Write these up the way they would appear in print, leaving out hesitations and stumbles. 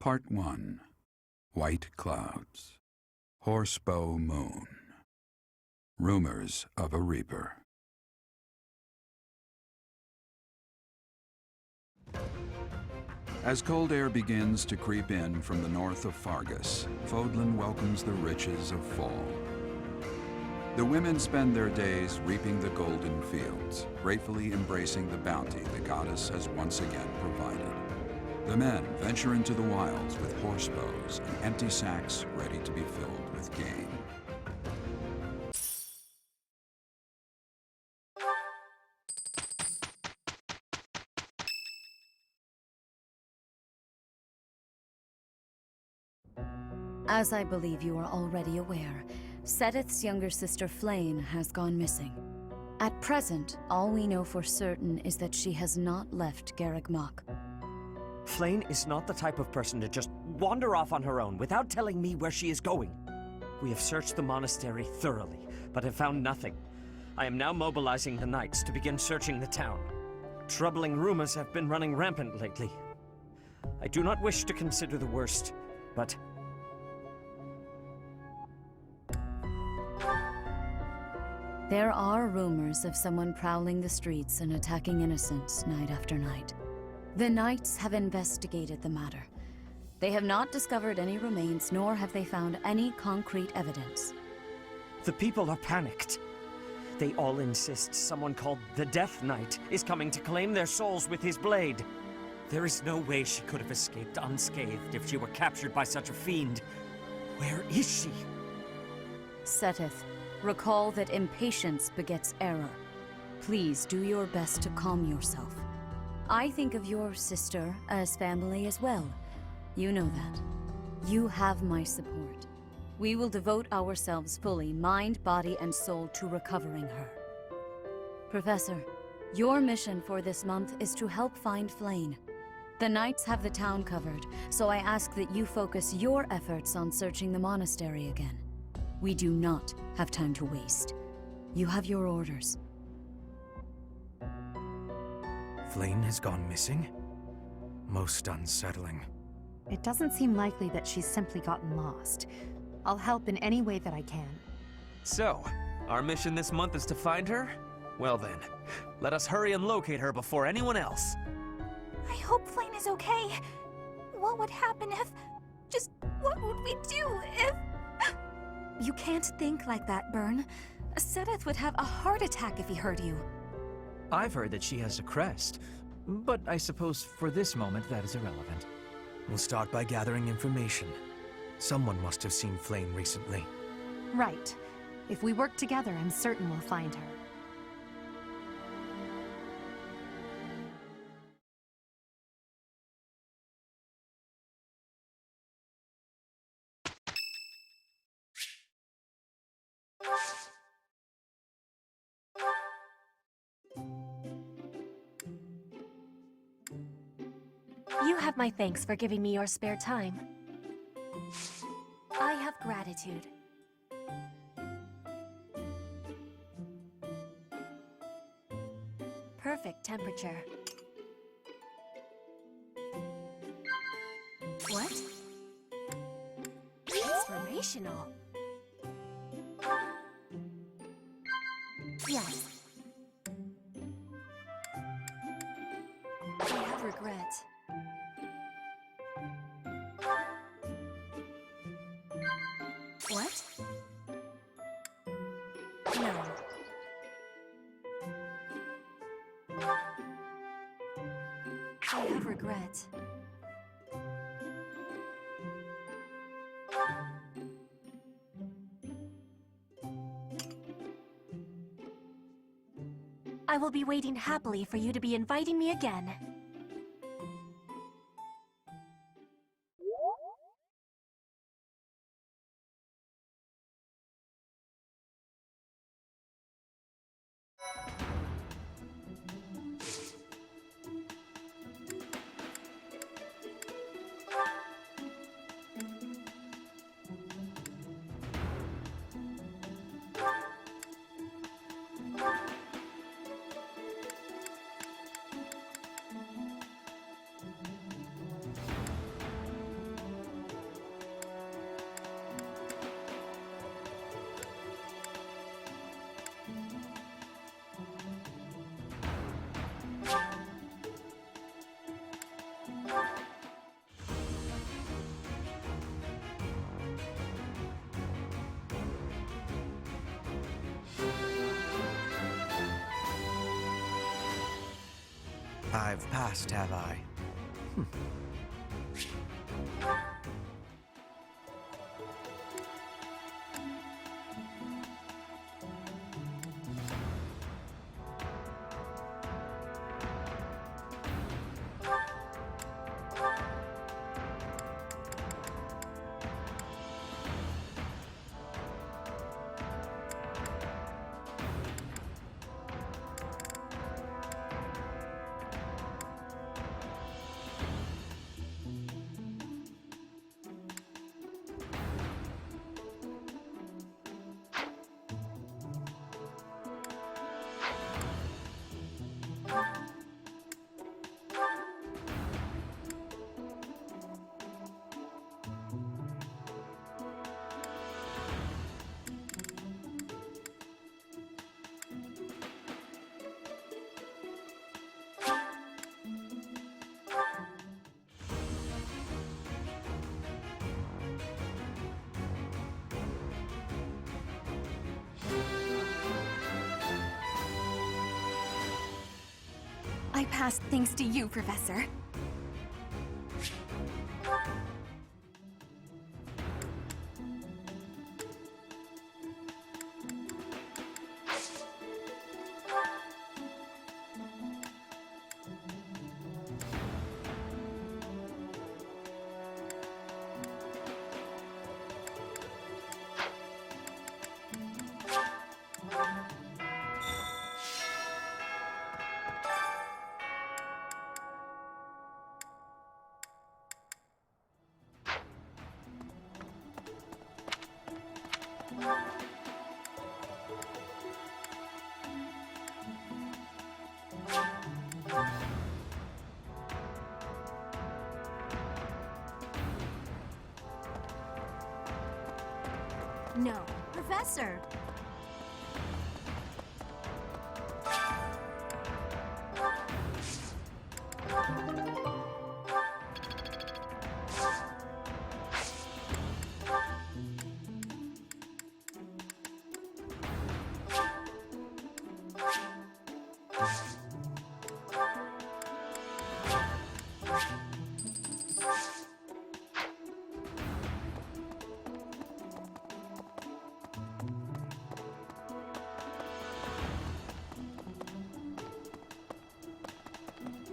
Part 1. White Clouds. Horsebow Moon. Rumors of a Reaper. As cold air begins to creep in from the north of Fargus, Fodlan welcomes the riches of fall. The women spend their days reaping the golden fields, gratefully embracing the bounty the goddess has once again provided. The men venture into the wilds with horsebows and empty sacks ready to be filled with game. As I believe you are already aware, Seteth's younger sister Flayn has gone missing. At present, all we know for certain is that she has not left Garreg Mach. Flayn is not the type of person to just wander off on her own without telling me where she is going. We have searched the monastery thoroughly, but have found nothing. I am now mobilizing the knights to begin searching the town. Troubling rumors have been running rampant lately. I do not wish to consider the worst, but... There are rumors of someone prowling the streets and attacking innocents night after night. The Knights have investigated the matter. They have not discovered any remains, nor have they found any concrete evidence. The people are panicked. They all insist someone called the Death Knight is coming to claim their souls with his blade. There is no way she could have escaped unscathed if she were captured by such a fiend. Where is she? Seteth, recall that impatience begets error. Please do your best to calm yourself. I think of your sister as family as well. You know that. You have my support. We will devote ourselves fully, mind, body, and soul to recovering her. Professor, your mission for this month is to help find Flayn. The Knights have the town covered, so I ask that you focus your efforts on searching the monastery again. We do not have time to waste. You have your orders. Flayn has gone missing? Most unsettling. It doesn't seem likely that she's simply gotten lost. I'll help in any way that I can. So, our mission this month is to find her? Well then, let us hurry and locate her before anyone else. I hope Flayn is okay. What would happen if... Just what would we do if... You can't think like that, Bern. Seteth would have a heart attack if he heard you. I've heard that she has a crest, but I suppose for this moment that is irrelevant. We'll start by gathering information. Someone must have seen Flayn recently. Right. If we work together, I'm certain we'll find her. You have my thanks for giving me your spare time. I have gratitude. Perfect temperature. What? Transformational. Yes. I have regret. What? No. I have regret. I will be waiting happily for you to be inviting me again. I've passed, have I? I passed thanks to you, Professor. No. Professor!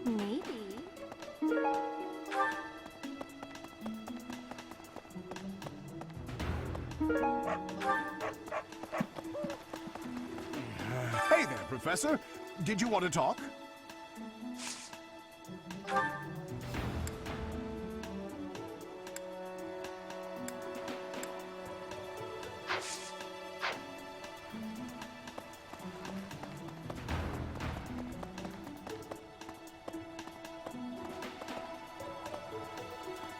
Maybe. Hey there, Professor. Did you want to talk?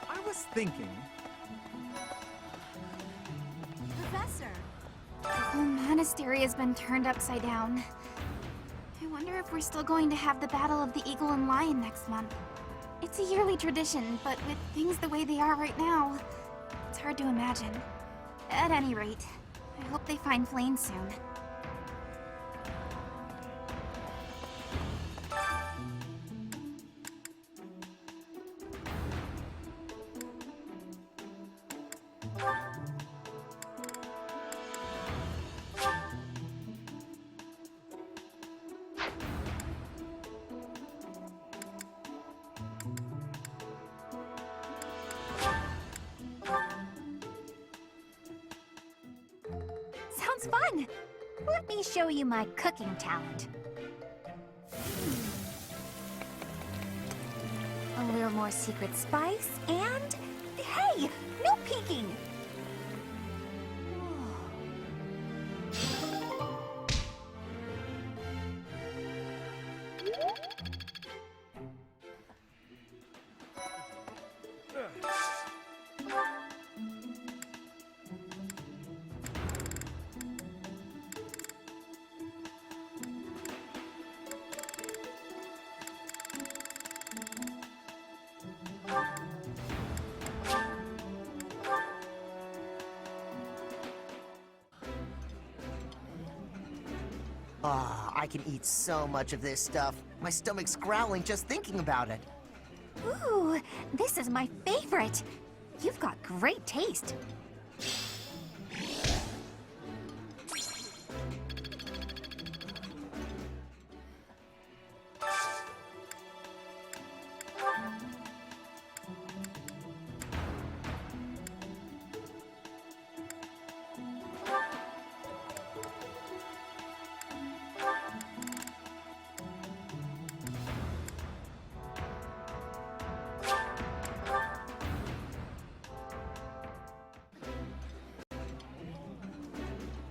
I was thinking. Professor! The whole monastery has been turned upside down. I wonder if we're still going to have the Battle of the Eagle and Lion next month. It's a yearly tradition, but with things the way they are right now, it's hard to imagine. At any rate, I hope they find Flayn soon. Sounds fun! Let me show you my cooking talent. A little more secret spice, and... Hey! No peeking! I can eat so much of this stuff. My stomach's growling just thinking about it. Ooh, this is my favorite. You've got great taste.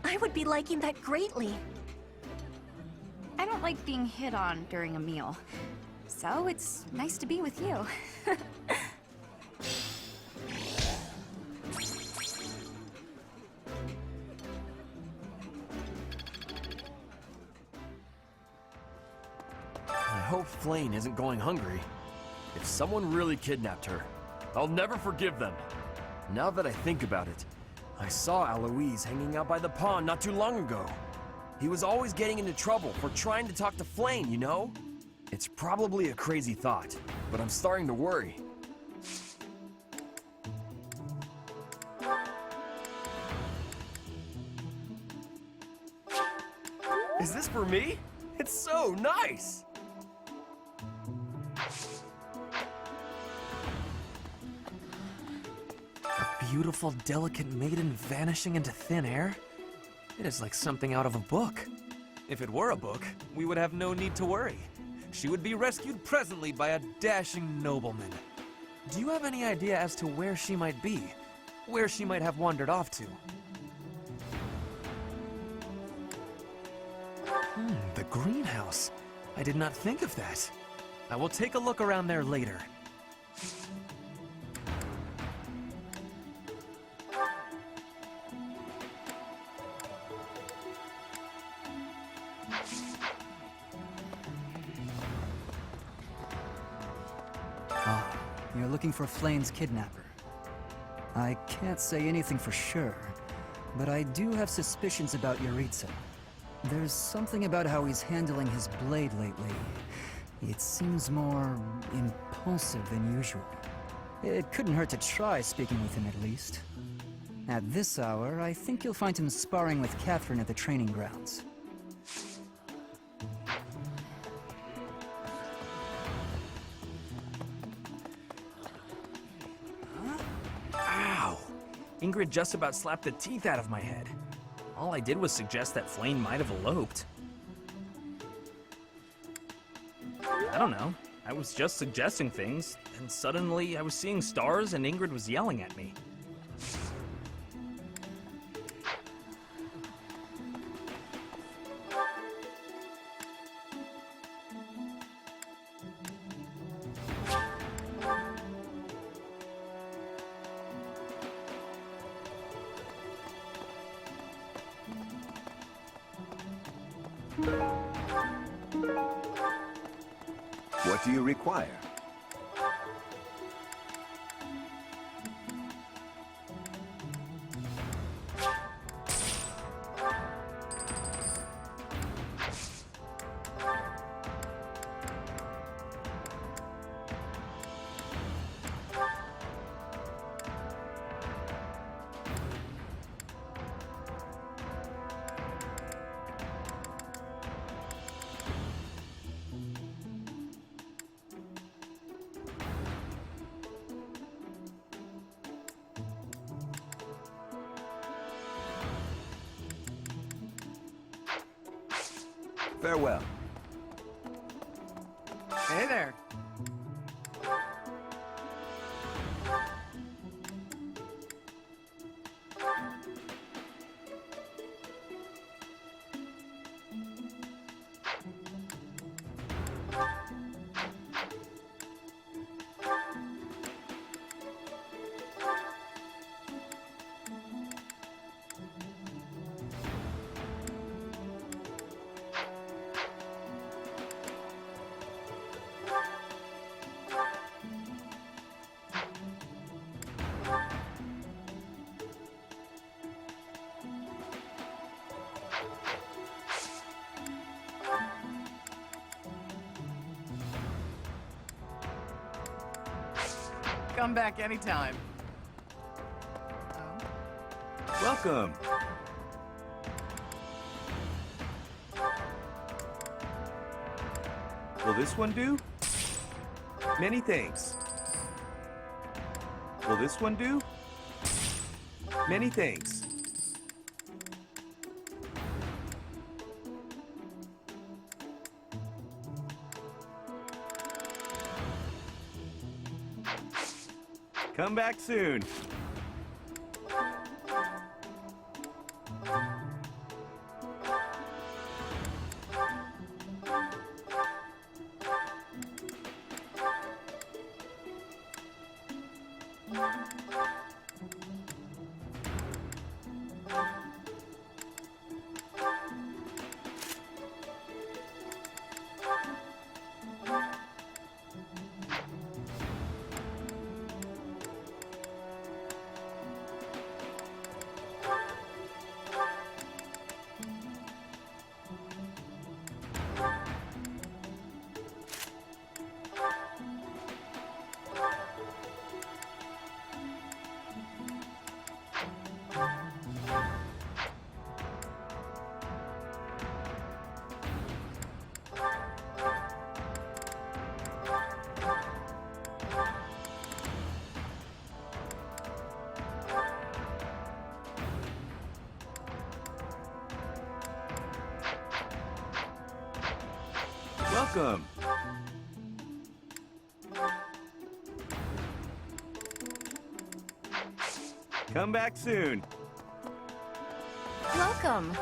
I would be liking that greatly. I don't like being hit on during a meal, so it's nice to be with you. I hope Flayn isn't going hungry. If someone really kidnapped her, I'll never forgive them. Now that I think about it, I saw Aloise hanging out by the pond not too long ago. He was always getting into trouble for trying to talk to Flayn, you know? It's probably a crazy thought, but I'm starting to worry. Is this for me? It's so nice! A beautiful, delicate maiden vanishing into thin air? It is like something out of a book. If it were a book, we would have no need to worry. She would be rescued presently by a dashing nobleman. Do you have any idea as to where she might be? Where she might have wandered off to? The greenhouse. I did not think of that. I will take a look around there later. You're looking for Flayn's kidnapper. I can't say anything for sure, but I do have suspicions about Yaritza. There's something about how he's handling his blade lately. It seems more impulsive than usual. It couldn't hurt to try speaking with him at least. At this hour, I think you'll find him sparring with Catherine at the training grounds. Ingrid just about slapped the teeth out of my head. All I did was suggest that Flayn might have eloped. I don't know. I was just suggesting things, and suddenly I was seeing stars and Ingrid was yelling at me. What do you require? Farewell. Hey there. Come back anytime. Welcome. Will this one do? Many thanks. Will this one do? Many thanks. Come back soon. Welcome. Come back soon. Welcome.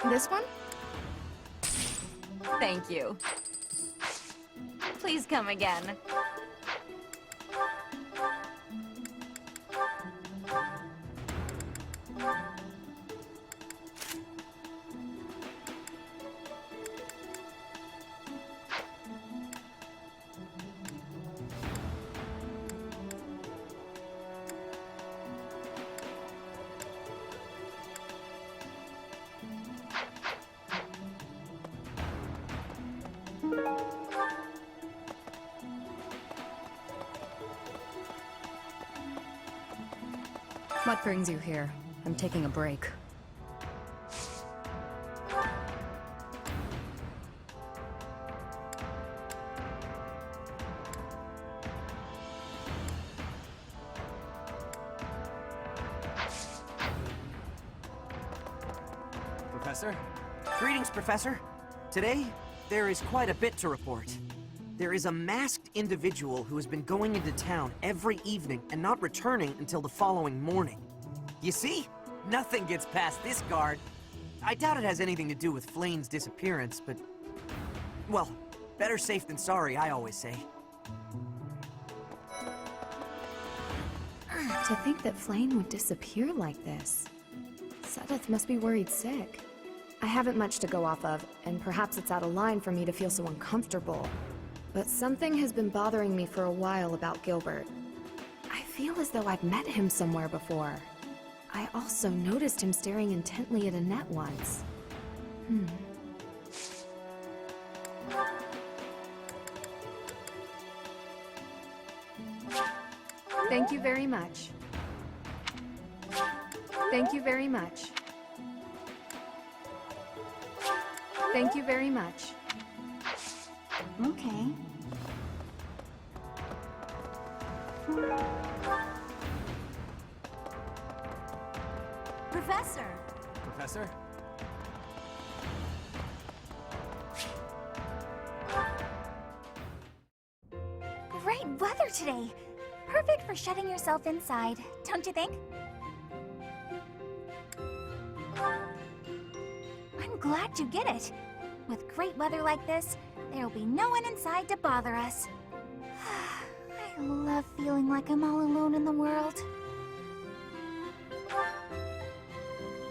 This one? Thank you. Please come again. What brings you here? I'm taking a break. Professor? Greetings, Professor. Today, there is quite a bit to report. There is a masked individual who has been going into town every evening and not returning until the following morning. You see? Nothing gets past this guard. I doubt it has anything to do with Flayn's disappearance, but... well, better safe than sorry, I always say. To think that Flayn would disappear like this. Seteth must be worried sick. I haven't much to go off of, and perhaps it's out of line for me to feel so uncomfortable. But something has been bothering me for a while about Gilbert. I feel as though I've met him somewhere before. I also noticed him staring intently at Annette once. Thank you very much. Thank you very much. Thank you very much. Okay. Professor! Professor? Great weather today! Perfect for shutting yourself inside, don't you think? I'm glad you get it. With great weather like this, there'll be no one inside to bother us. I love feeling like I'm all alone in the world.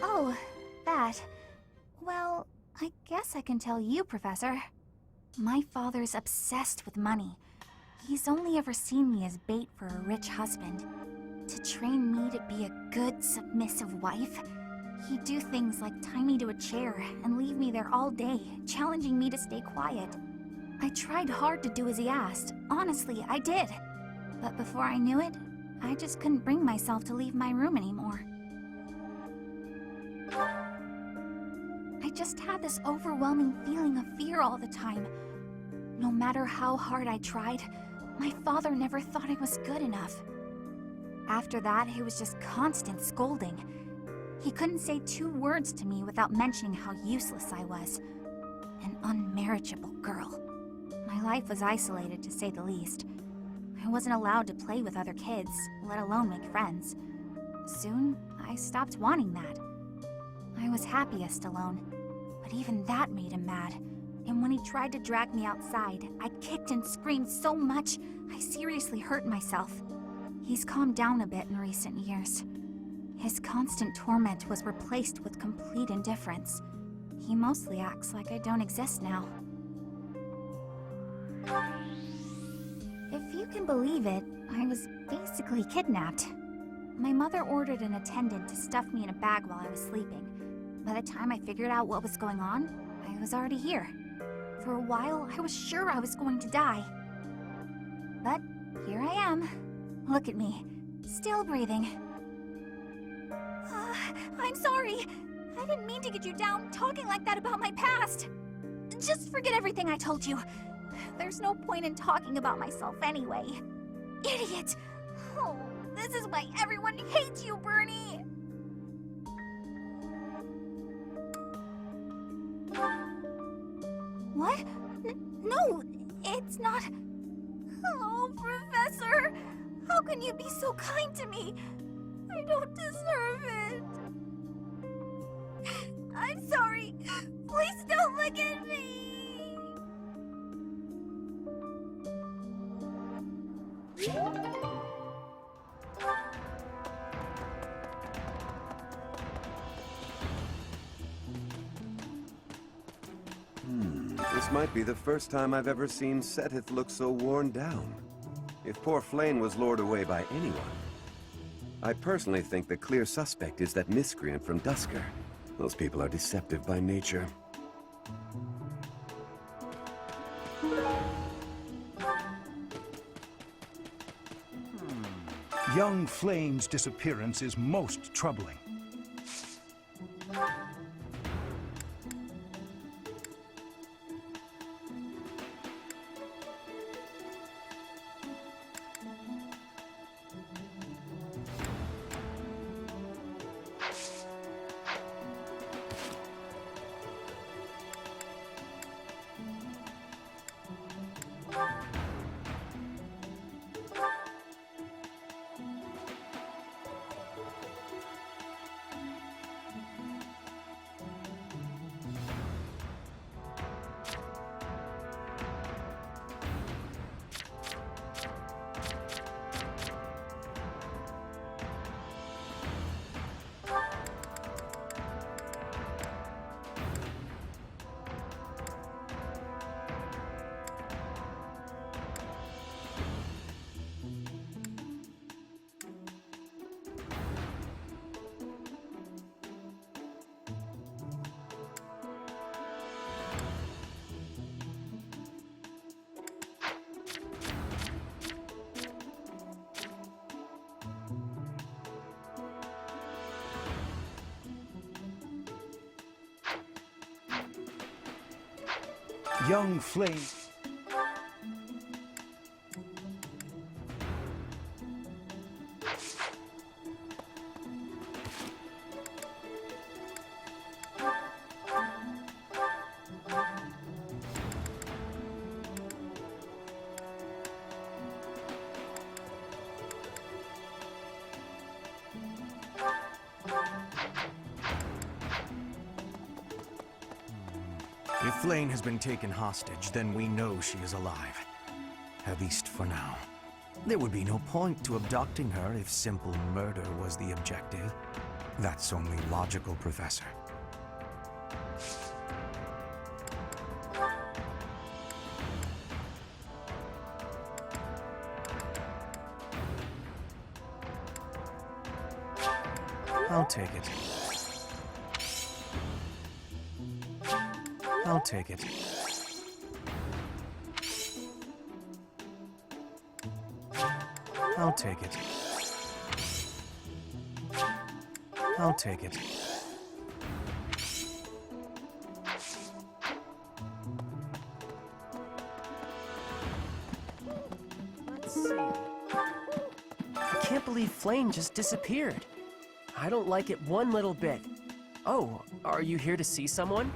Oh, that. Well, I guess I can tell you, Professor. My father's obsessed with money. He's only ever seen me as bait for a rich husband. To train me to be a good, submissive wife, He'd do things like tie me to a chair and leave me there all day, challenging me to stay quiet. I tried hard to do as he asked. Honestly, I did. But before I knew it, I just couldn't bring myself to leave my room anymore. I just had this overwhelming feeling of fear all the time. No matter how hard I tried, my father never thought I was good enough. After that, it was just constant scolding. He couldn't say 2 words to me without mentioning how useless I was. An unmarriageable girl. My life was isolated, to say the least. I wasn't allowed to play with other kids, let alone make friends. Soon, I stopped wanting that. I was happiest alone, but even that made him mad. And when he tried to drag me outside, I kicked and screamed so much, I seriously hurt myself. He's calmed down a bit in recent years. His constant torment was replaced with complete indifference. He mostly acts like I don't exist now. If you can believe it, I was basically kidnapped. My mother ordered an attendant to stuff me in a bag while I was sleeping. By the time I figured out what was going on, I was already here. For a while, I was sure I was going to die. But here I am. Look at me, still breathing. I'm sorry. I didn't mean to get you down talking like that about my past. Just forget everything I told you. There's no point in talking about myself anyway. Idiot! Oh, this is why everyone hates you, Bernie! What? No, it's not... Oh, Professor! How can you be so kind to me? I don't deserve it. I'm sorry. Please don't look at me. This might be the first time I've ever seen Seteth look so worn down. If poor Flayn was lured away by anyone, I personally think the clear suspect is that miscreant from Dusker. Those people are deceptive by nature. Young Flayn's disappearance is most troubling. Young Flayn... If Flayn has been taken hostage, then we know she is alive. At least for now. There would be no point to abducting her if simple murder was the objective. That's only logical, Professor. I'll take it. I'll take it. I'll take it. I'll take it. Let's see. I can't believe Flayn just disappeared. I don't like it one little bit. Oh, are you here to see someone?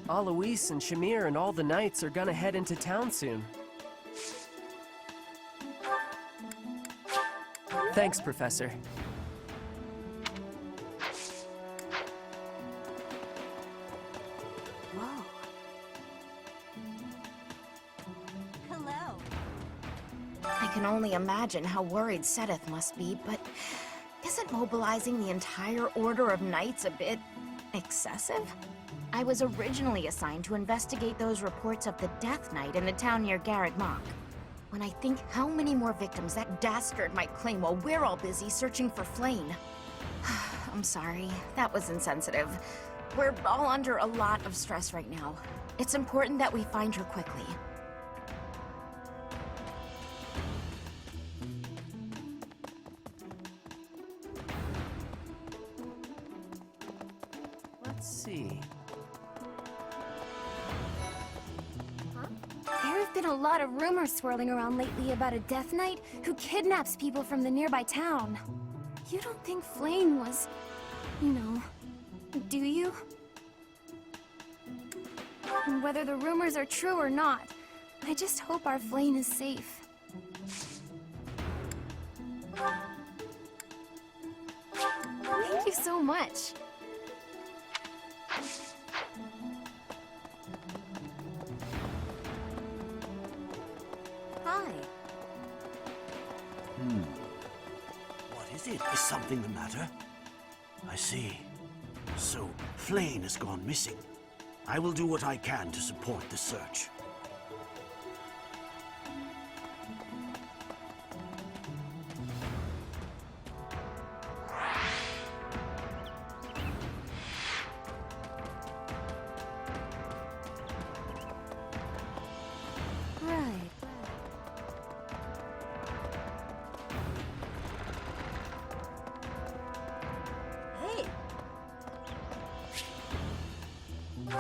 Alois and Shamir and all the knights are gonna head into town soon. Thanks, Professor. Whoa. Hello. I can only imagine how worried Seteth must be, but isn't mobilizing the entire Order of Knights a bit excessive? I was originally assigned to investigate those reports of the Death Knight in the town near Garrett Mock. When I think how many more victims that dastard might claim while we're all busy searching for Flayn. I'm sorry, that was insensitive. We're all under a lot of stress right now. It's important that we find her quickly. Let's see. There have been a lot of rumors swirling around lately about a Death Knight who kidnaps people from the nearby town. You don't think Flayn was, you know, do you? And whether the rumors are true or not, I just hope our Flayn is safe. Thank you so much. Hi. What is it? Is something the matter? I see. So, Flayn has gone missing. I will do what I can to support the search. Right. Hey!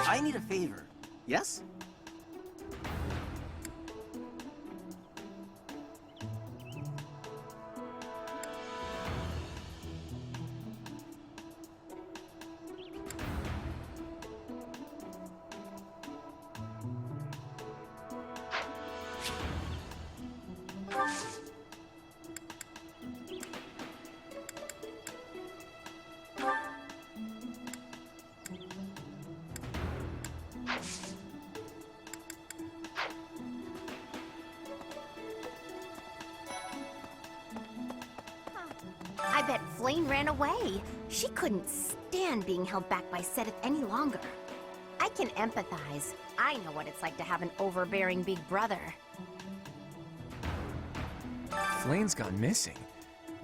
I need a favor. Yes? I bet Flayn ran away. She couldn't stand being held back by Seteth any longer. I can empathize. I know what it's like to have an overbearing big brother. Flayn's gone missing.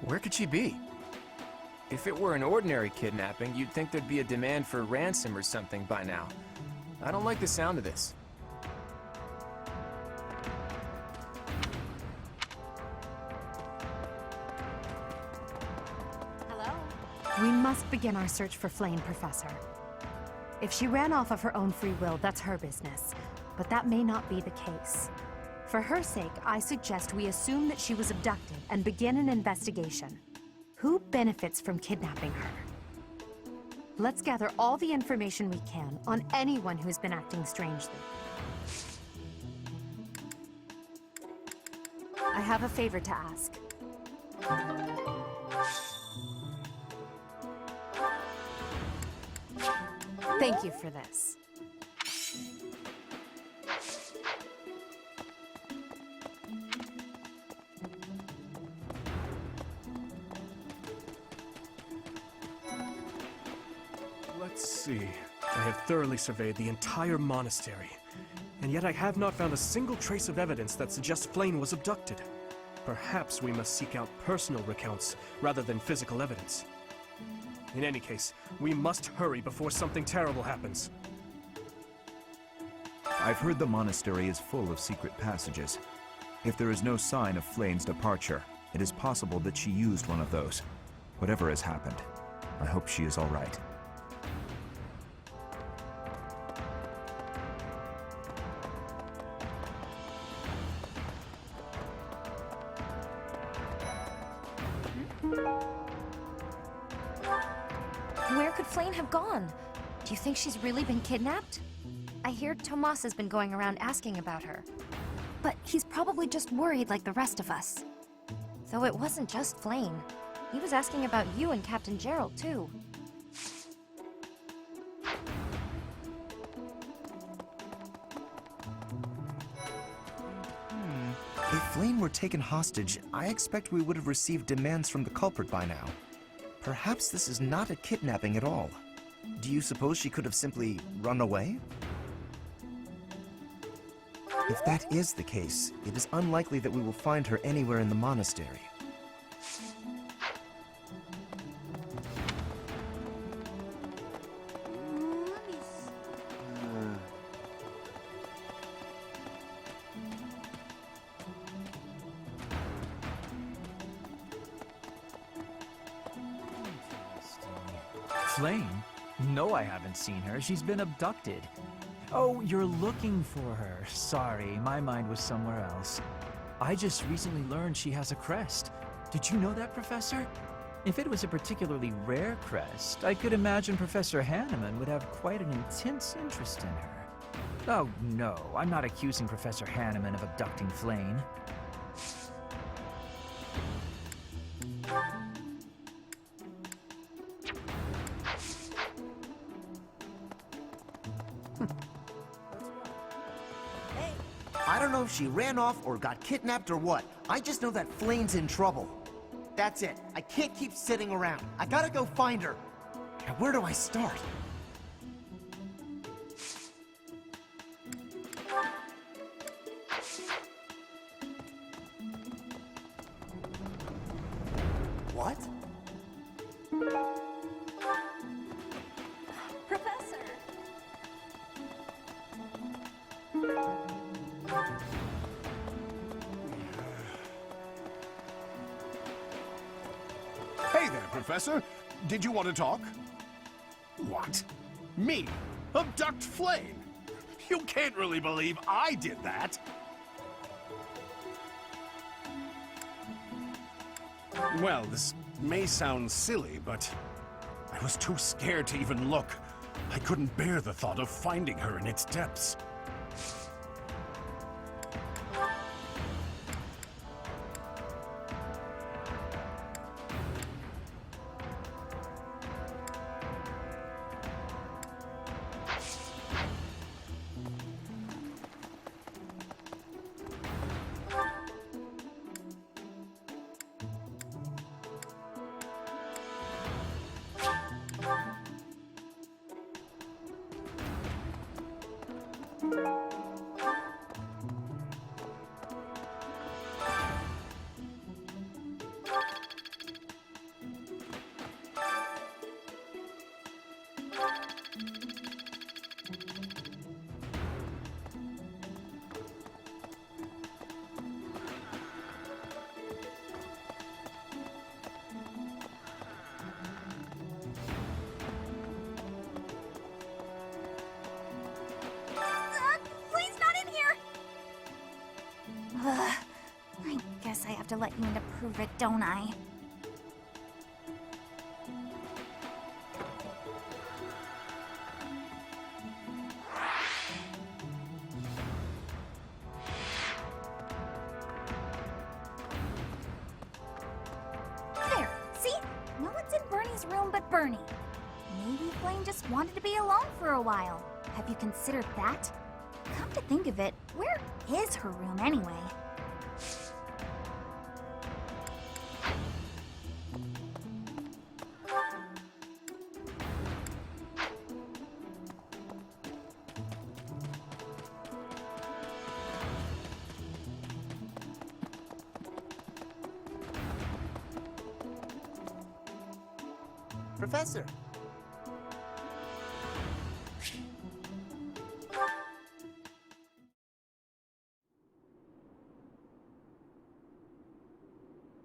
Where could she be? If it were an ordinary kidnapping, you'd think there'd be a demand for ransom or something by now. I don't like the sound of this. We must begin our search for Flayn, Professor. If she ran off of her own free will, that's her business. But that may not be the case. For her sake, I suggest we assume that she was abducted and begin an investigation. Who benefits from kidnapping her? Let's gather all the information we can on anyone who's been acting strangely. I have a favor to ask. Thank you for this. Let's see. I have thoroughly surveyed the entire monastery, and yet I have not found a single trace of evidence that suggests Flayn was abducted. Perhaps we must seek out personal recounts rather than physical evidence. In any case, we must hurry before something terrible happens. I've heard the monastery is full of secret passages. If there is no sign of Flayn's departure, it is possible that she used one of those. Whatever has happened, I hope she is all right. Where could Flayn have gone? Do you think she's really been kidnapped? I hear Tomas has been going around asking about her. But he's probably just worried like the rest of us. Though it wasn't just Flayn. He was asking about you and Captain Gerald, too. If Flayn were taken hostage, I expect we would have received demands from the culprit by now. Perhaps this is not a kidnapping at all. Do you suppose she could have simply run away? If that is the case, it is unlikely that we will find her anywhere in the monastery. Flayn? No, I haven't seen her. She's been abducted. Oh, you're looking for her. Sorry, my mind was somewhere else. I just recently learned she has a crest. Did you know that, Professor? If it was a particularly rare crest, I could imagine Professor Hanneman would have quite an intense interest in her. Oh, no, I'm not accusing Professor Hanneman of abducting Flayn. I don't know if she ran off or got kidnapped or what. I just know that Flayn's in trouble. That's it. I can't keep sitting around. I gotta go find her. Now, where do I start? What? Professor! Hey there, Professor. Did you want to talk? What? Me? Abduct Flayn? You can't really believe I did that. Well, this may sound silly, but I was too scared to even look. I couldn't bear the thought of finding her in its depths. Flayn's not in here! Ugh, I guess I have to let you in to prove it, don't I? There, see? No one's in Bernie's room but Bernie. Maybe Flayn just wanted to be alone for a while. Have you considered that? Come to think of it, where is her room anyway? Professor!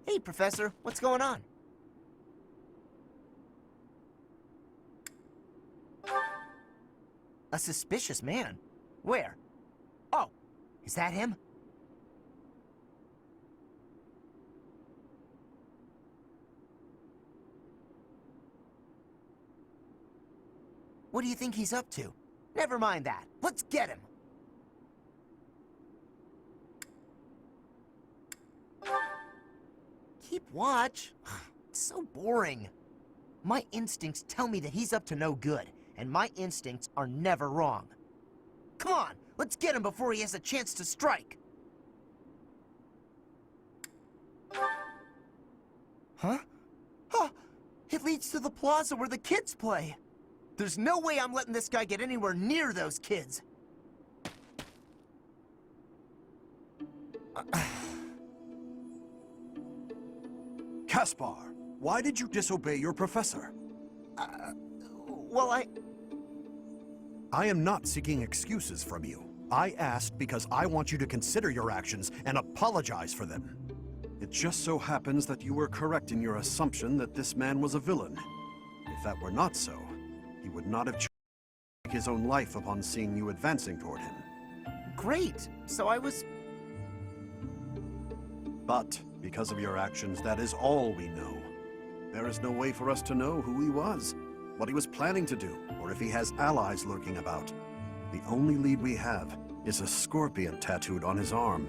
Hey, Professor, what's going on? A suspicious man? Where? Oh, is that him? What do you think he's up to? Never mind that. Let's get him! Keep watch? It's so boring. My instincts tell me that he's up to no good, and my instincts are never wrong. Come on, let's get him before he has a chance to strike! Huh? Oh, it leads to the plaza where the kids play. There's no way I'm letting this guy get anywhere near those kids. Caspar, why did you disobey your professor? Well, I am not seeking excuses from you. I asked because I want you to consider your actions and apologize for them. It just so happens that you were correct in your assumption that this man was a villain. If that were not so, he would not have chosen to take his own life upon seeing you advancing toward him. Great! So I was... But, because of your actions, that is all we know. There is no way for us to know who he was, what he was planning to do, or if he has allies lurking about. The only lead we have is a scorpion tattooed on his arm.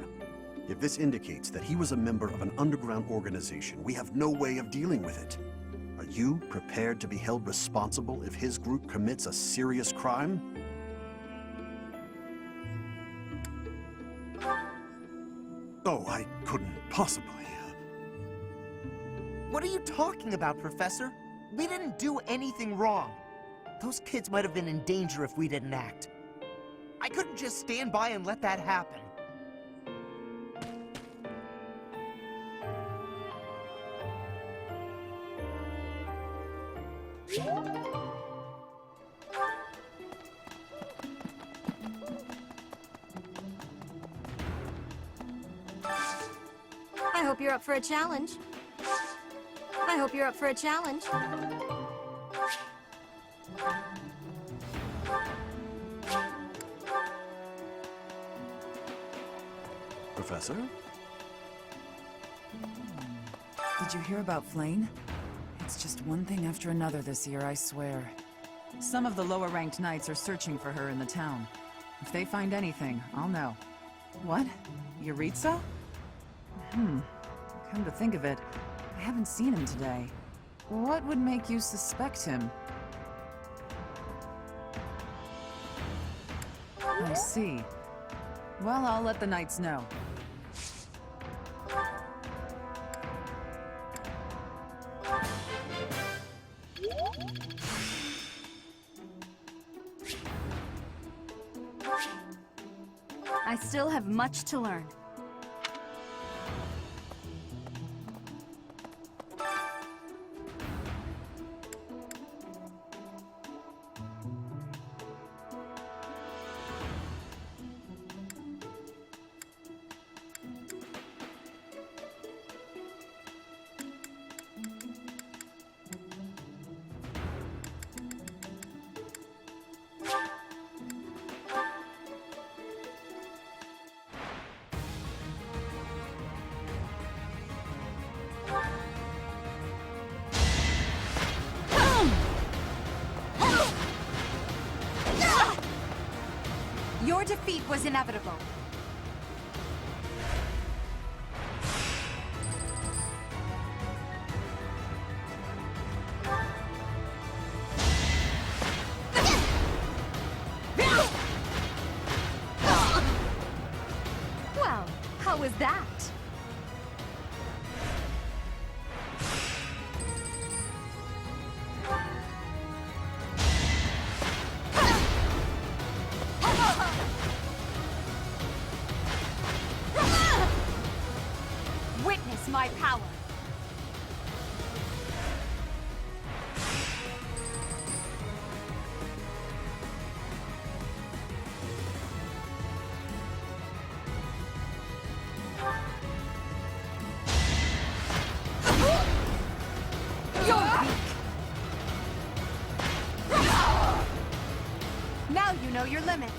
If this indicates that he was a member of an underground organization, we have no way of dealing with it. Are you prepared to be held responsible if his group commits a serious crime? Oh, I couldn't possibly. What are you talking about, Professor? We didn't do anything wrong. Those kids might have been in danger if we didn't act. I couldn't just stand by and let that happen. I hope you're up for a challenge. I hope you're up for a challenge. Professor? Did you hear about Flayn? It's just one thing after another this year, I swear. Some of the lower-ranked knights are searching for her in the town. If they find anything, I'll know. What? Yaritsa? Come to think of it, I haven't seen him today. What would make you suspect him? I see. Well, I'll let the knights know. I still have much to learn. Your defeat was inevitable. Well, how was that? Witness my power. Now you know your limits.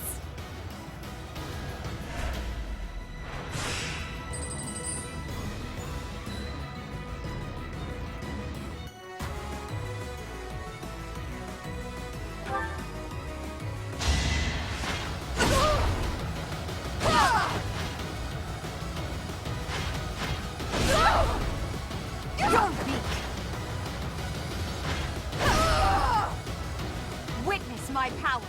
You're weak. Witness my power.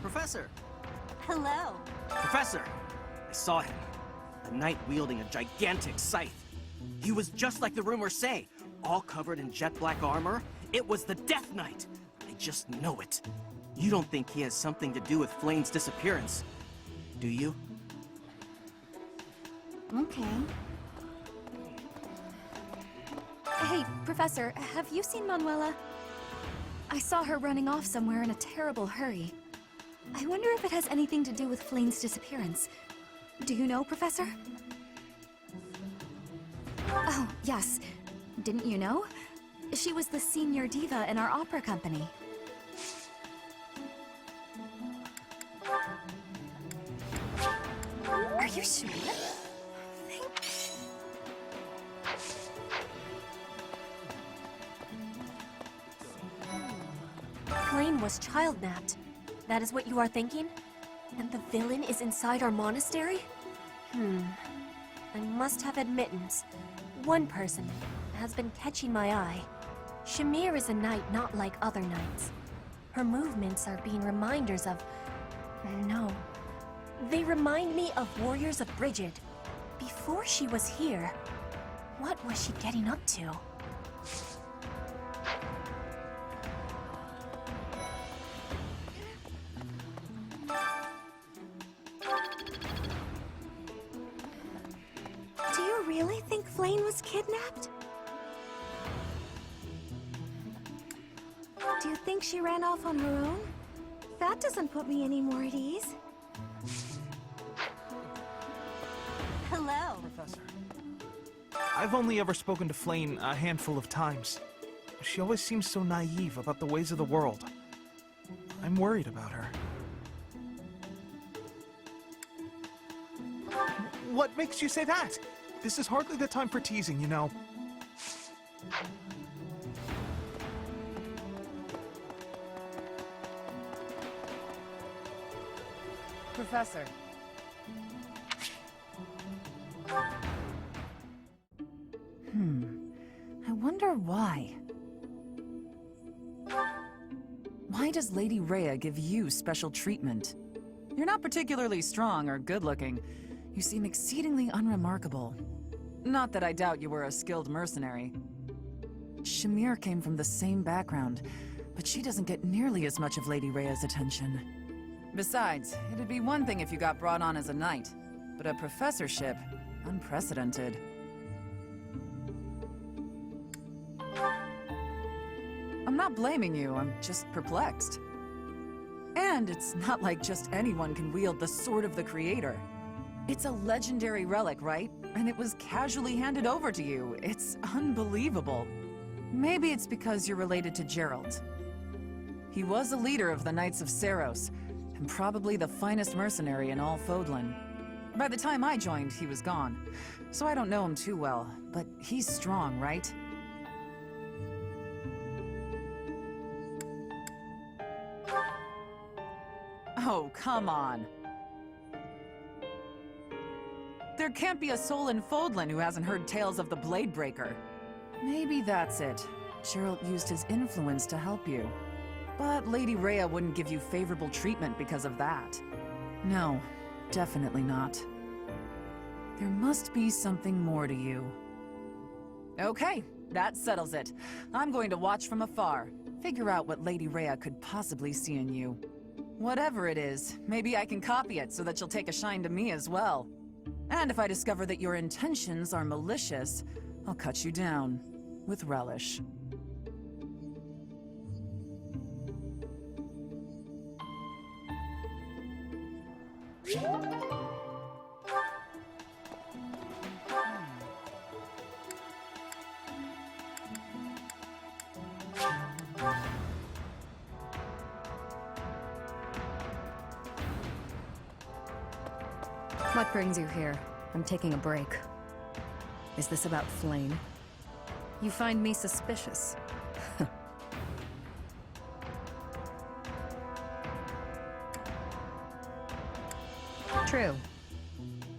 Professor! Hello. Professor! I saw him. A knight wielding a gigantic scythe. He was just like the rumors say, all covered in jet black armor. It was the Death Knight. I just know it. You don't think he has something to do with Flayn's disappearance, do you? Okay. Hey, Professor, have you seen Manuela? I saw her running off somewhere in a terrible hurry. I wonder if it has anything to do with Flayn's disappearance. Do you know, Professor? Oh, yes. Didn't you know? She was the senior diva in our opera company. Are you sure? Flayn was child-napped. That is what you are thinking? And the villain is inside our monastery? I must have admittance. One person has been catching my eye. Shamir is a knight not like other knights. Her movements are being reminders of... No. They remind me of Warriors of Brigid. Before she was here, what was she getting up to? Do you really think Flayn was kidnapped? Do you think she ran off on her own? That doesn't put me any more at ease. Hello. Professor. I've only ever spoken to Flayn a handful of times. She always seems so naive about the ways of the world. I'm worried about her. What makes you say that? This is hardly the time for teasing, you know. Professor. I wonder why. Why does Lady Rhea give you special treatment? You're not particularly strong or good-looking. You seem exceedingly unremarkable. Not that I doubt you were a skilled mercenary. Shamir came from the same background, but she doesn't get nearly as much of Lady Rhea's attention. Besides, it'd be one thing if you got brought on as a knight, but a professorship, unprecedented. I'm not blaming you, I'm just perplexed. And it's not like just anyone can wield the Sword of the Creator. It's a legendary relic, right? And it was casually handed over to you. It's unbelievable. Maybe it's because you're related to Gerald. He was a leader of the Knights of Saros, and probably the finest mercenary in all Fodlan. By the time I joined, he was gone, so I don't know him too well, but he's strong, right? Oh, come on. There can't be a soul in Fodlan who hasn't heard tales of the Bladebreaker. Maybe that's it. Geralt used his influence to help you. But Lady Rhea wouldn't give you favorable treatment because of that. No, definitely not. There must be something more to you. Okay, that settles it. I'm going to watch from afar. Figure out what Lady Rhea could possibly see in you. Whatever it is, maybe I can copy it so that you'll take a shine to me as well. And if I discover that your intentions are malicious, I'll cut you down. With relish. What brings you here? I'm taking a break. Is this about Flayn? You find me suspicious. True.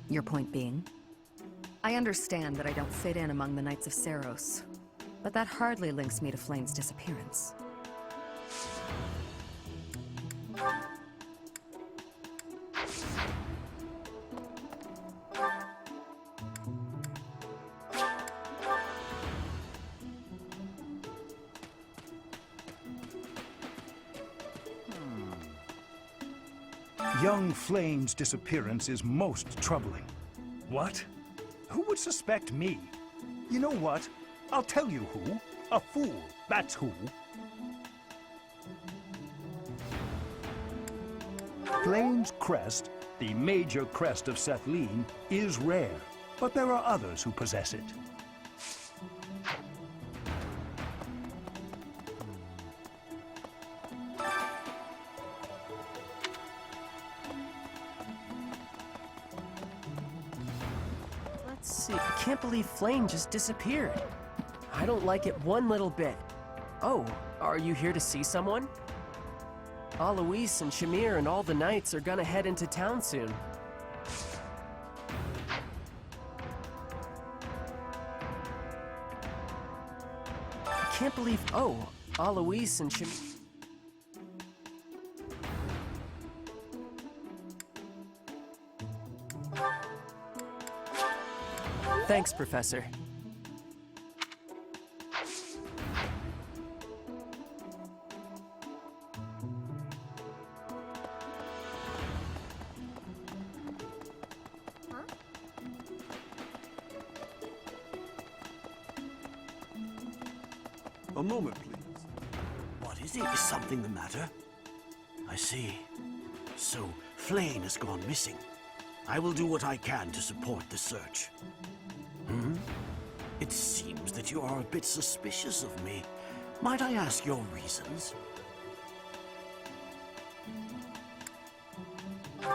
Your point being? I understand that I don't fit in among the Knights of Seiros, but that hardly links me to Flayn's disappearance. Young Flayn's disappearance is most troubling. What? Who would suspect me? You know what? I'll tell you who. A fool, that's who. Flayn's crest, the major crest of Sethlin, is rare, but there are others who possess it. I can't believe Flayn just disappeared. I don't like it one little bit. Oh, are you here to see someone? Alois and Shamir and all the knights are gonna head into town soon. I can't believe... Oh, Alois and Shamir... Thanks, Professor. A moment, please. What is it? Is something the matter? I see. So, Flayn has gone missing. I will do what I can to support the search. It seems that you are a bit suspicious of me. Might I ask your reasons?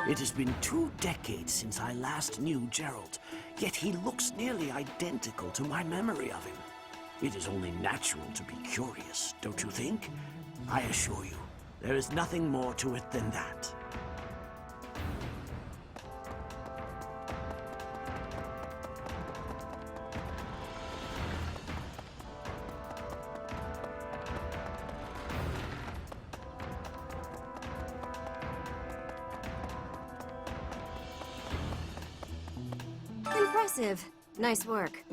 It has been 2 decades since I last knew Geralt, yet he looks nearly identical to my memory of him. It is only natural to be curious, don't you think? I assure you, there is nothing more to it than that. Impressive. Nice work.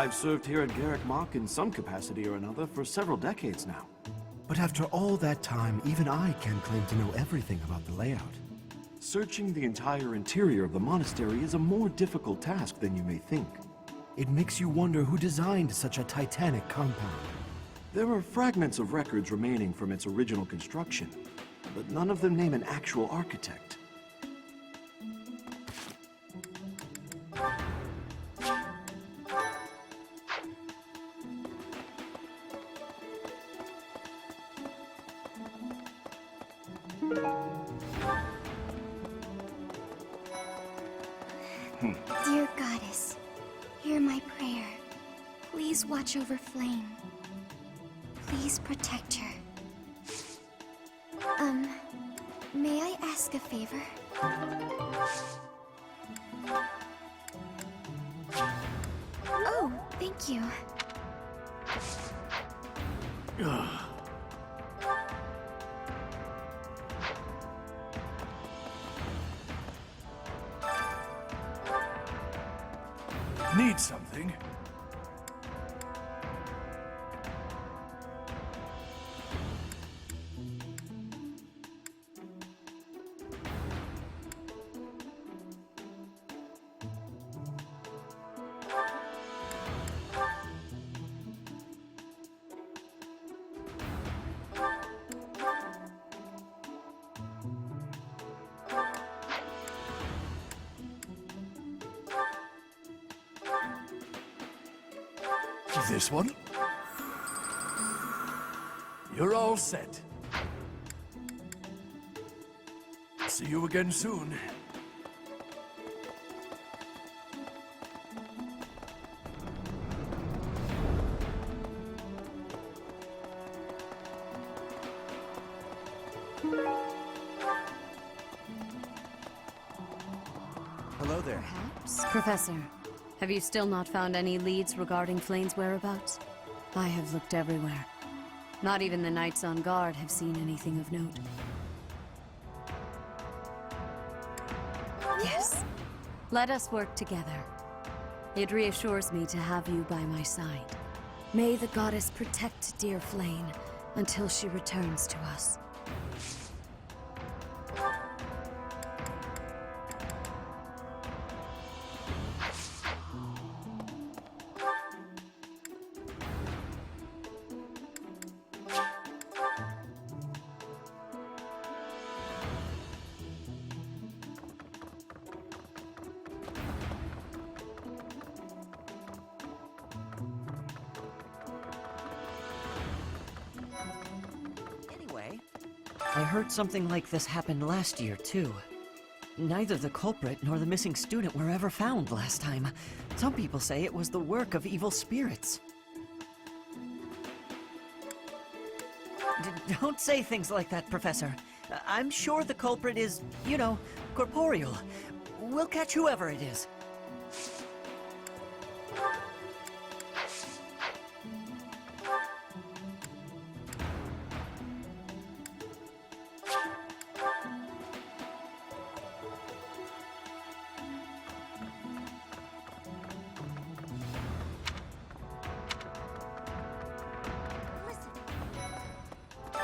I've served here at Garrick Mach in some capacity or another for several decades now. But after all that time, even I can't claim to know everything about the layout. Searching the entire interior of the monastery is a more difficult task than you may think. It makes you wonder who designed such a titanic compound. There are fragments of records remaining from its original construction, but none of them name an actual architect. Dear Goddess, hear my prayer. Please watch over Flayn. Please protect her. May I ask a favor? Oh, thank you. Need something? This one? You're all set. See you again soon. Hello there. Professor, have you still not found any leads regarding Flayn's whereabouts? I have looked everywhere. Not even the knights on guard have seen anything of note. Yes. Let us work together. It reassures me to have you by my side. May the goddess protect dear Flayn until she returns to us. I heard something like this happened last year, too. Neither the culprit nor the missing student were ever found last time. Some people say it was the work of evil spirits. Don't say things like that, Professor. I'm sure the culprit is, you know, corporeal. We'll catch whoever it is.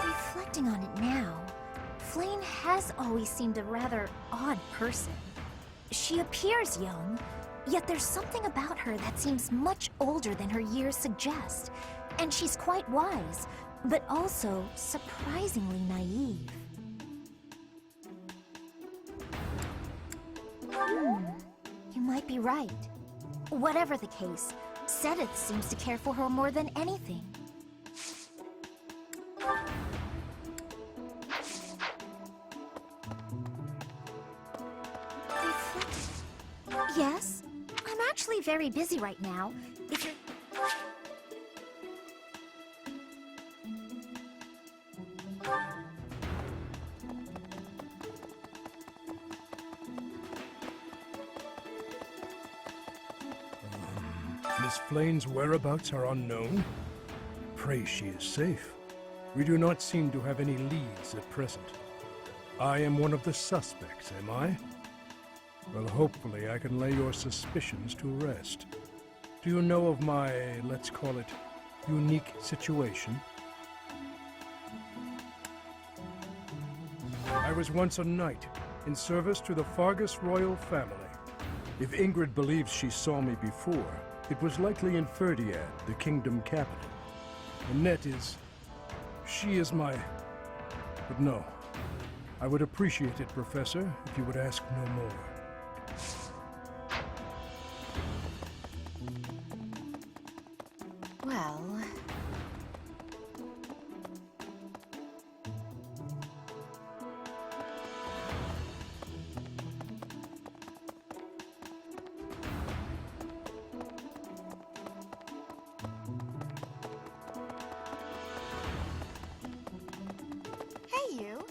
Reflecting on it now, Flayn has always seemed a rather odd person. She appears young, yet there's something about her that seems much older than her years suggest. And she's quite wise, but also surprisingly naive. You might be right. Whatever the case, Seteth seems to care for her more than anything. Yes? I'm actually very busy right now. If you're... Miss Flayn's whereabouts are unknown. Pray she is safe. We do not seem to have any leads at present. I am one of the suspects, am I? Well, hopefully I can lay your suspicions to rest. Do you know of my, let's call it, unique situation? I was once a knight, in service to the Fargus royal family. If Ingrid believes she saw me before, it was likely in Ferdiad, the kingdom capital. The net is... she is my... But no. I would appreciate it, Professor, if you would ask no more. Well... Hey, you.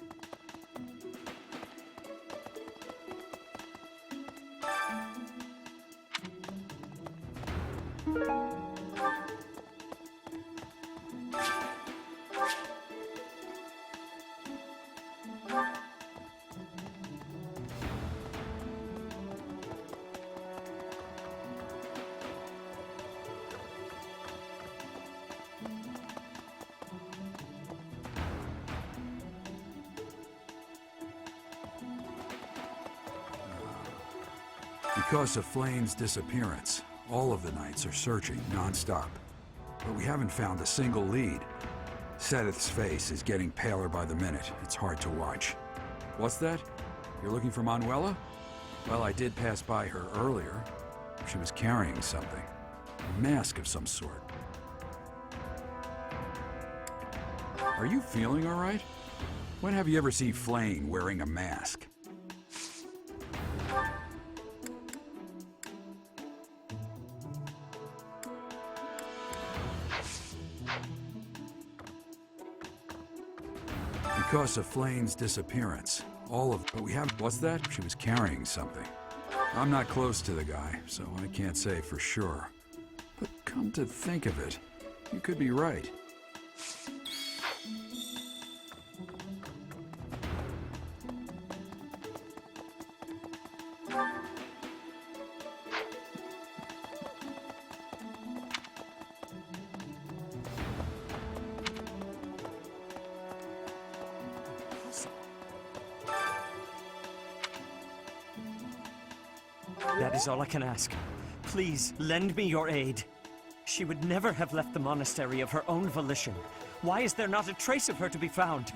Because of Flayn's disappearance, all of the knights are searching non-stop. But we haven't found a single lead. Seteth's face is getting paler by the minute. It's hard to watch. What's that? You're looking for Manuela? Well, I did pass by her earlier. She was carrying something. A mask of some sort. Are you feeling all right? When have you ever seen Flayn wearing a mask? Because of Flayn's disappearance, but we haven't... What's that? She was carrying something. I'm not close to the guy, so I can't say for sure. But come to think of it, you could be right. That is all I can ask. Please, lend me your aid. She would never have left the monastery of her own volition. Why is there not a trace of her to be found?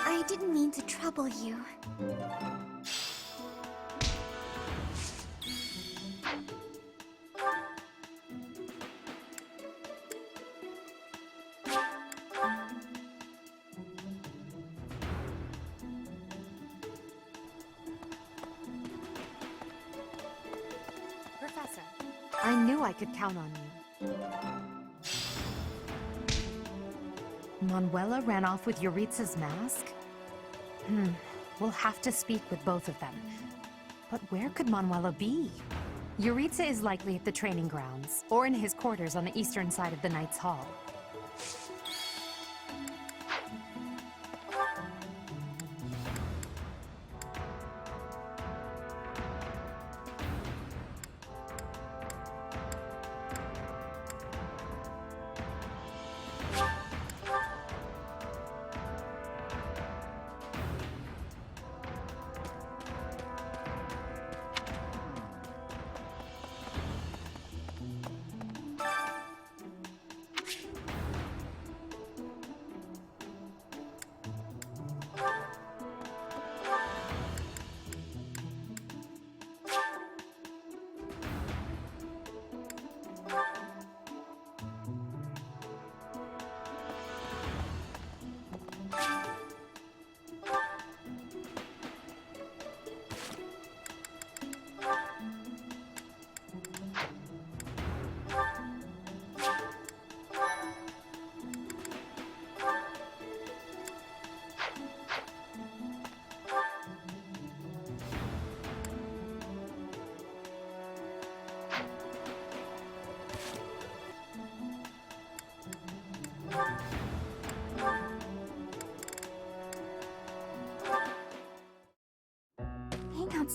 I didn't mean to trouble you. Professor, I knew I could count on you. Manuela ran off with Yuritsa's mask? We'll have to speak with both of them. But where could Manuela be? Yuritsa is likely at the training grounds, or in his quarters on the eastern side of the Knight's Hall.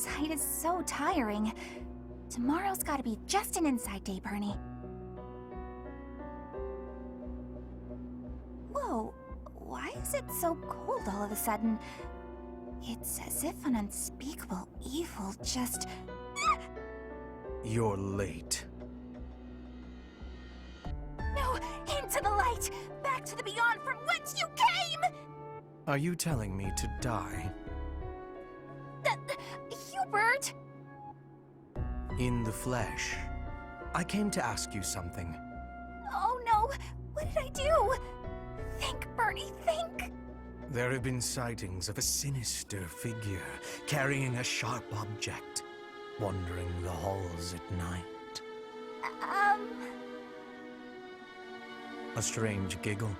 outside is so tiring. Tomorrow's gotta be just an inside day, Bernie. Whoa, why is it so cold all of a sudden? It's as if an unspeakable evil just... You're late. No! Into the light! Back to the beyond from whence you came! Are you telling me to die? Hubert! In the flesh. I came to ask you something. Oh no! What did I do? Think, Bernie, think! There have been sightings of a sinister figure carrying a sharp object, wandering the halls at night. A strange giggle,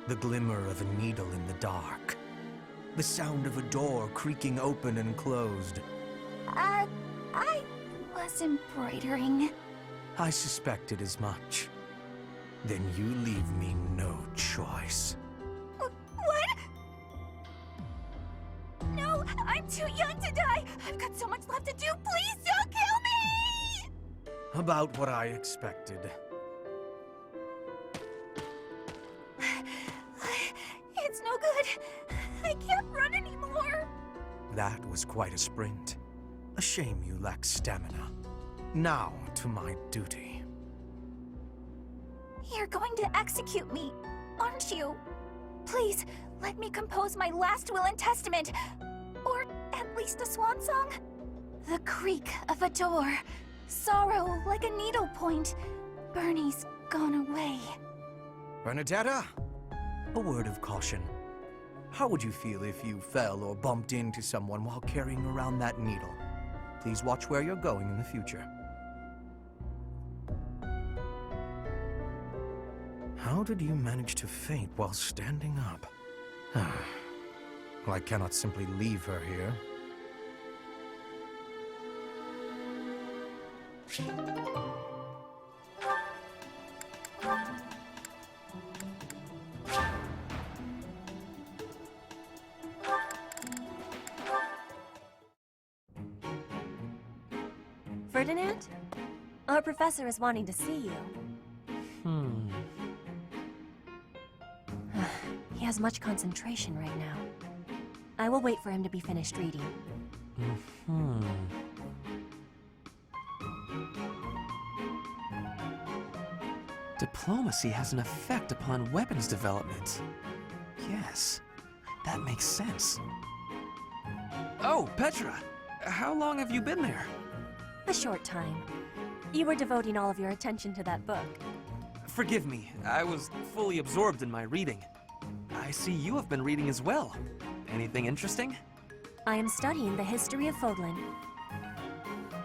the glimmer of a needle in the dark, the sound of a door creaking open and closed. I was embroidering. I suspected as much. Then you leave me no choice. What? No, I'm too young to die! I've got so much left to do! Please don't kill me! About what I expected. It's no good. I can't run anymore. That was quite a sprint. A shame you lack stamina. Now to my duty. You're going to execute me, aren't you? Please, let me compose my last will and testament. Or at least a swan song. The creak of a door. Sorrow like a needle point. Bernie's gone away. Bernadetta, a word of caution. How would you feel if you fell or bumped into someone while carrying around that needle? Please watch where you're going in the future. How did you manage to faint while standing up? Well, I cannot simply leave her here. Ferdinand? Our professor is wanting to see you. He has much concentration right now. I will wait for him to be finished reading. Diplomacy has an effect upon weapons development. Yes, that makes sense. Oh, Petra! How long have you been there? A short time. You were devoting all of your attention to that book. Forgive me, I was fully absorbed in my reading. I see you have been reading as well. Anything interesting? I am studying the history of Fodlan.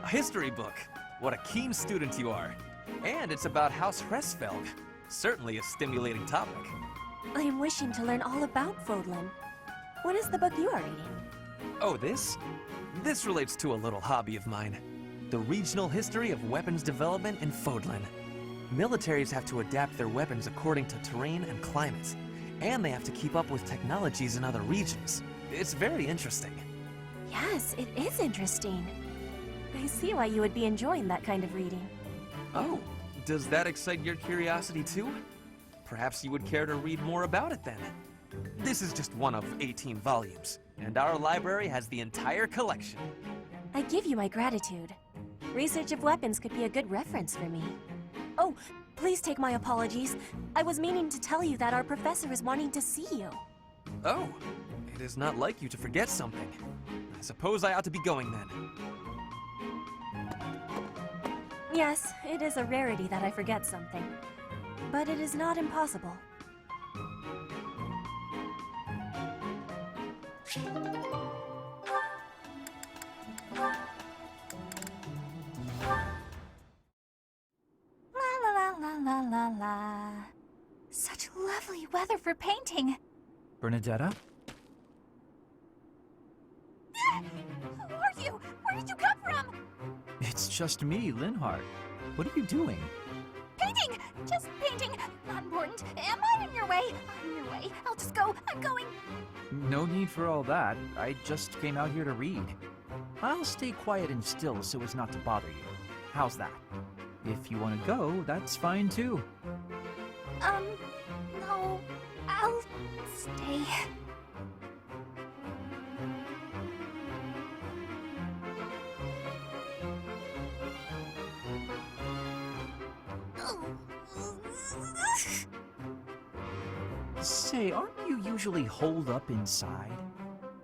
A history book. What a keen student you are. And it's about House Hresfelg. Certainly a stimulating topic. I am wishing to learn all about Fodlan. What is the book you are reading? Oh, this? This relates to a little hobby of mine. The regional history of weapons development in Fodlan. Militaries have to adapt their weapons according to terrain and climate. And they have to keep up with technologies in other regions. It's very interesting. Yes, it is interesting. I see why you would be enjoying that kind of reading. Oh, does that excite your curiosity too? Perhaps you would care to read more about it then. This is just one of 18 volumes, and our library has the entire collection. I give you my gratitude. Research of weapons could be a good reference for me. Oh, please take my apologies. I was meaning to tell you that our professor is wanting to see you. Oh, it is not like you to forget something. I suppose I ought to be going then. Yes, it is a rarity that I forget something. But it is not impossible. La. Such lovely weather for painting. Bernadetta? Who are you? Where did you come from? It's just me, Linhart. What are you doing? Painting! Just painting. Not important. Am I in your way? I'm in your way. I'll just go. I'm going. No need for all that. I just came out here to read. I'll stay quiet and still so as not to bother you. How's that? If you want to go, that's fine too. No, I'll stay. Say, aren't you usually holed up inside?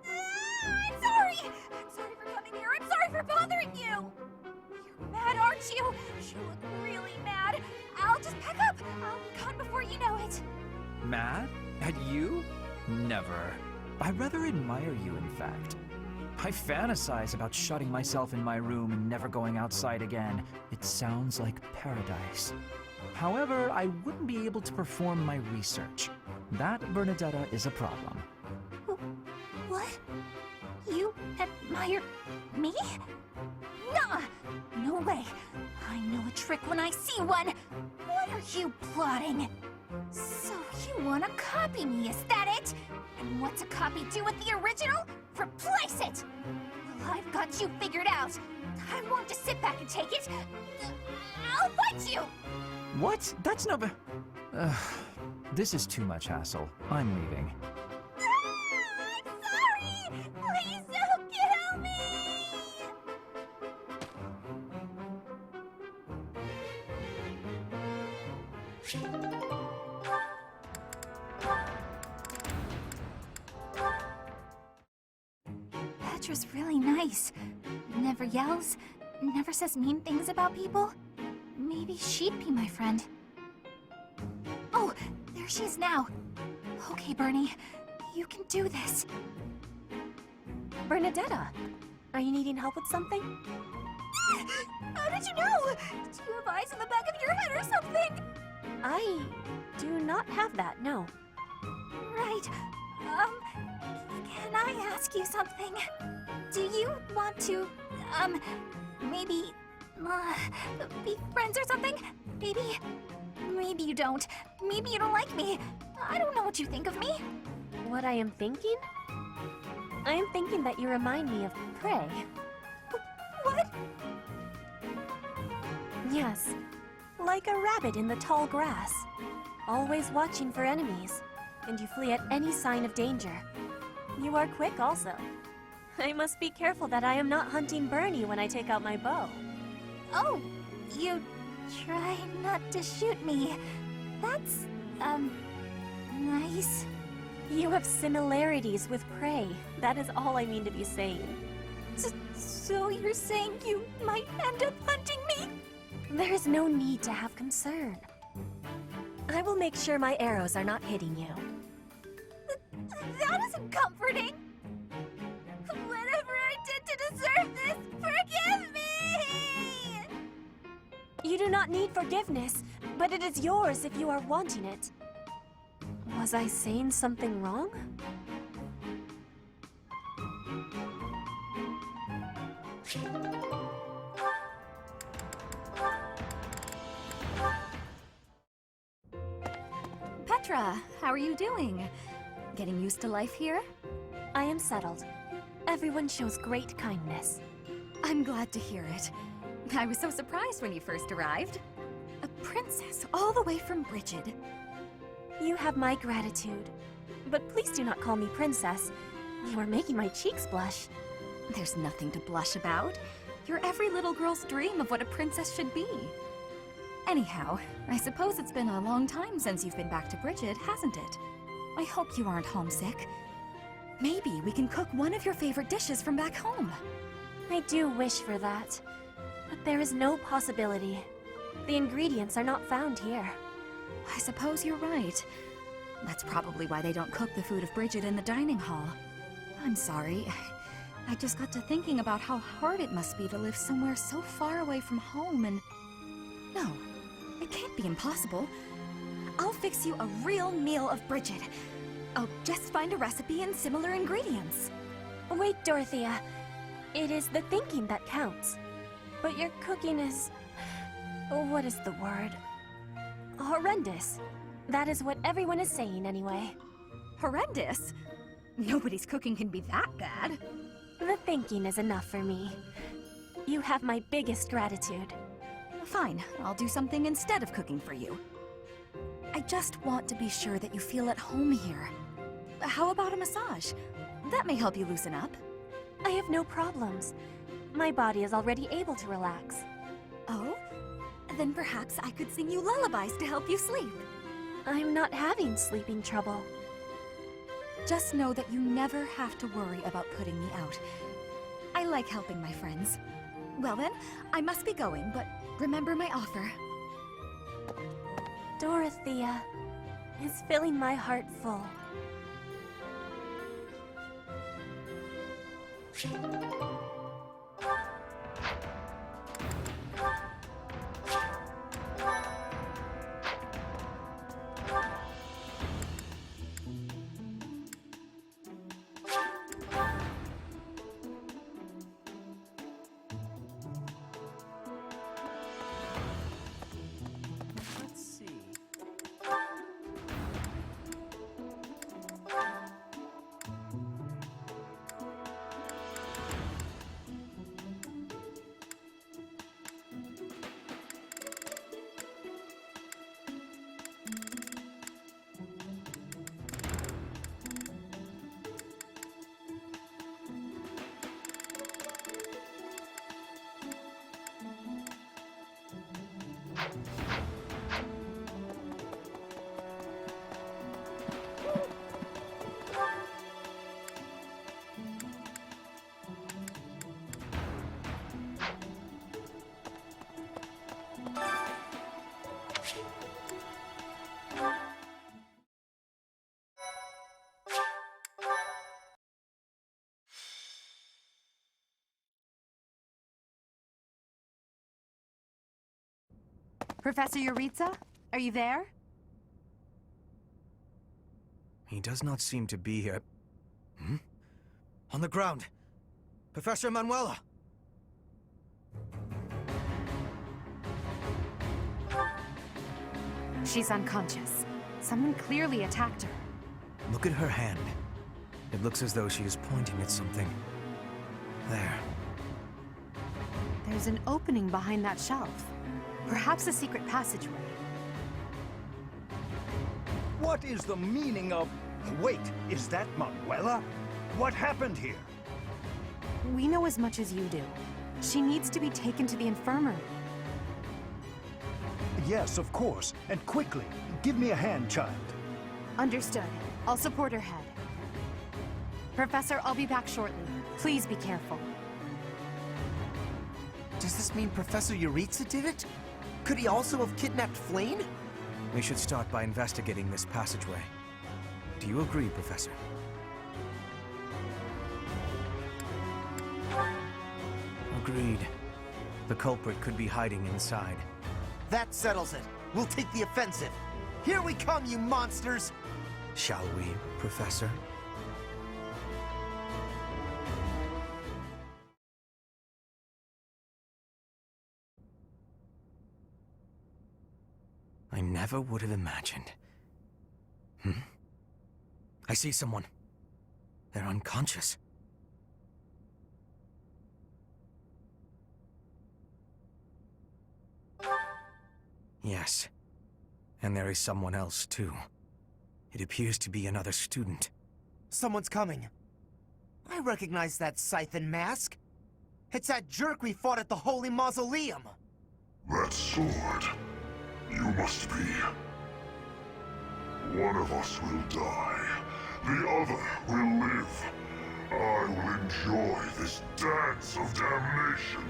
I'm sorry! I'm sorry for coming here. I'm sorry for bothering you! You're mad, aren't you? You look really mad. I'll just pack up. I'll be gone before you know it. Mad? At you? Never. I rather admire you, in fact. I fantasize about shutting myself in my room and never going outside again. It sounds like paradise. However, I wouldn't be able to perform my research. That, Bernadetta, is a problem. What? You admire me? Nuh-uh. No way. I know a trick when I see one. What are you plotting? So you want to copy me, is that it? And what's a copy do with the original? Replace it! Well, I've got you figured out. I won't just sit back and take it. I'll fight you! What? That's no... This is too much hassle. I'm leaving. I'm sorry! Please don't kill me! Petra's really nice. Never yells, never says mean things about people. Maybe she'd be my friend. Oh, there she is now. Okay, Bernie, you can do this. Bernadetta, are you needing help with something? How did you know? Do you have eyes in the back of your head or something? I do not have that, no. Right. Can I ask you something? Do you want to, maybe, be friends or something? Maybe you don't. Maybe you don't like me. I don't know what you think of me. What I am thinking? I am thinking that you remind me of prey. What? Yes, like a rabbit in the tall grass. Always watching for enemies, and you flee at any sign of danger. You are quick also. I must be careful that I am not hunting Bernie when I take out my bow. Oh, you try not to shoot me. That's, nice. You have similarities with prey. That is all I mean to be saying. So you're saying you might end up hunting me? There is no need to have concern. I will make sure my arrows are not hitting you. That isn't comforting. Whatever I did to deserve this, forgive me! You do not need forgiveness, but it is yours if you are wanting it. Was I saying something wrong? Petra, how are you doing? Getting used to life here? I am settled. Everyone shows great kindness. I'm glad to hear it. I was so surprised when you first arrived. A princess all the way from Brigid. You have my gratitude. But please do not call me princess. You are making my cheeks blush. There's nothing to blush about. You're every little girl's dream of what a princess should be. Anyhow, I suppose it's been a long time since you've been back to Brigid, hasn't it? I hope you aren't homesick. Maybe we can cook one of your favorite dishes from back home. I do wish for that. But there is no possibility. The ingredients are not found here. I suppose you're right. That's probably why they don't cook the food of Brigid in the dining hall. I'm sorry. I just got to thinking about how hard it must be to live somewhere so far away from home and... No, it can't be impossible. I'll fix you a real meal of Brigid. I'll just find a recipe and similar ingredients. Wait, Dorothea. It is the thinking that counts. But your cooking is... what is the word? Horrendous. That is what everyone is saying anyway. Horrendous? Nobody's cooking can be that bad. The thinking is enough for me. You have my biggest gratitude. Fine, I'll do something instead of cooking for you. I just want to be sure that you feel at home here. How about a massage? That may help you loosen up. I have no problems. My body is already able to relax. Oh? Then perhaps I could sing you lullabies to help you sleep. I'm not having sleeping trouble. Just know that you never have to worry about putting me out. I like helping my friends. Well then, I must be going, but remember my offer. Dorothea is filling my heart full. Professor Yuritsa, are you there? He does not seem to be here. Hmm? On the ground! Professor Manuela! She's unconscious. Someone clearly attacked her. Look at her hand. It looks as though she is pointing at something. There. There's an opening behind that shelf. Perhaps a secret passageway. What is the meaning of... Wait, is that Manuela? What happened here? We know as much as you do. She needs to be taken to the infirmary. Yes, of course, and quickly. Give me a hand, child. Understood. I'll support her head. Professor, I'll be back shortly. Please be careful. Does this mean Professor Yuritsa did it? Could he also have kidnapped Flayn? We should start by investigating this passageway. Do you agree, Professor? Agreed. The culprit could be hiding inside. That settles it. We'll take the offensive. Here we come, you monsters! Shall we, Professor? I never would have imagined. I see someone. They're unconscious. Yes. And there is someone else, too. It appears to be another student. Someone's coming. I recognize that Scythen mask. It's that jerk we fought at the Holy Mausoleum. That sword. You must be. One of us will die. The other will live. I will enjoy this dance of damnation.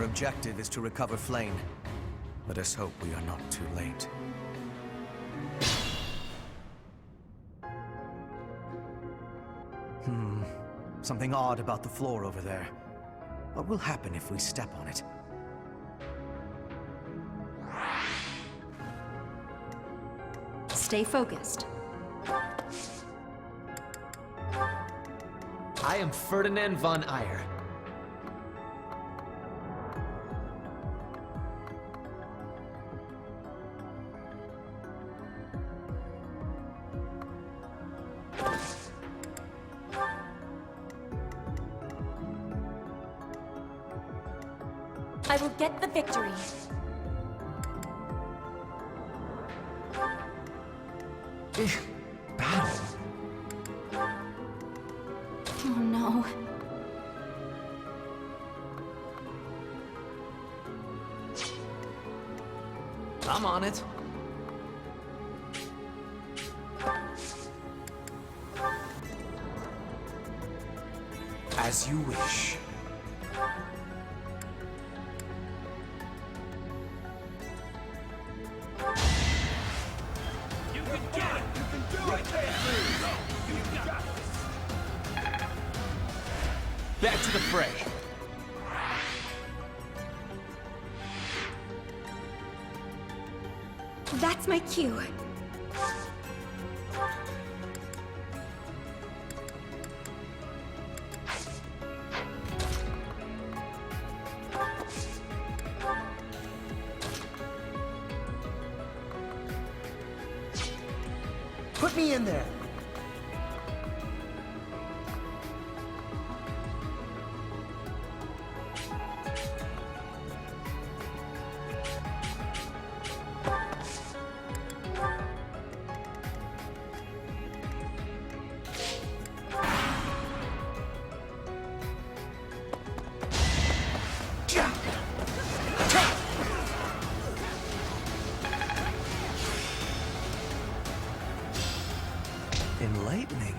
objective is to recover Flayn. Let us hope we are not too late. Something odd about the floor over there. What will happen if we step on it? Stay focused. I am Ferdinand von Eyre. I will get the victory. Battle? Oh no. I'm on it. As you wish. Back to the fray. That's my cue. Put me in there. Enlightening.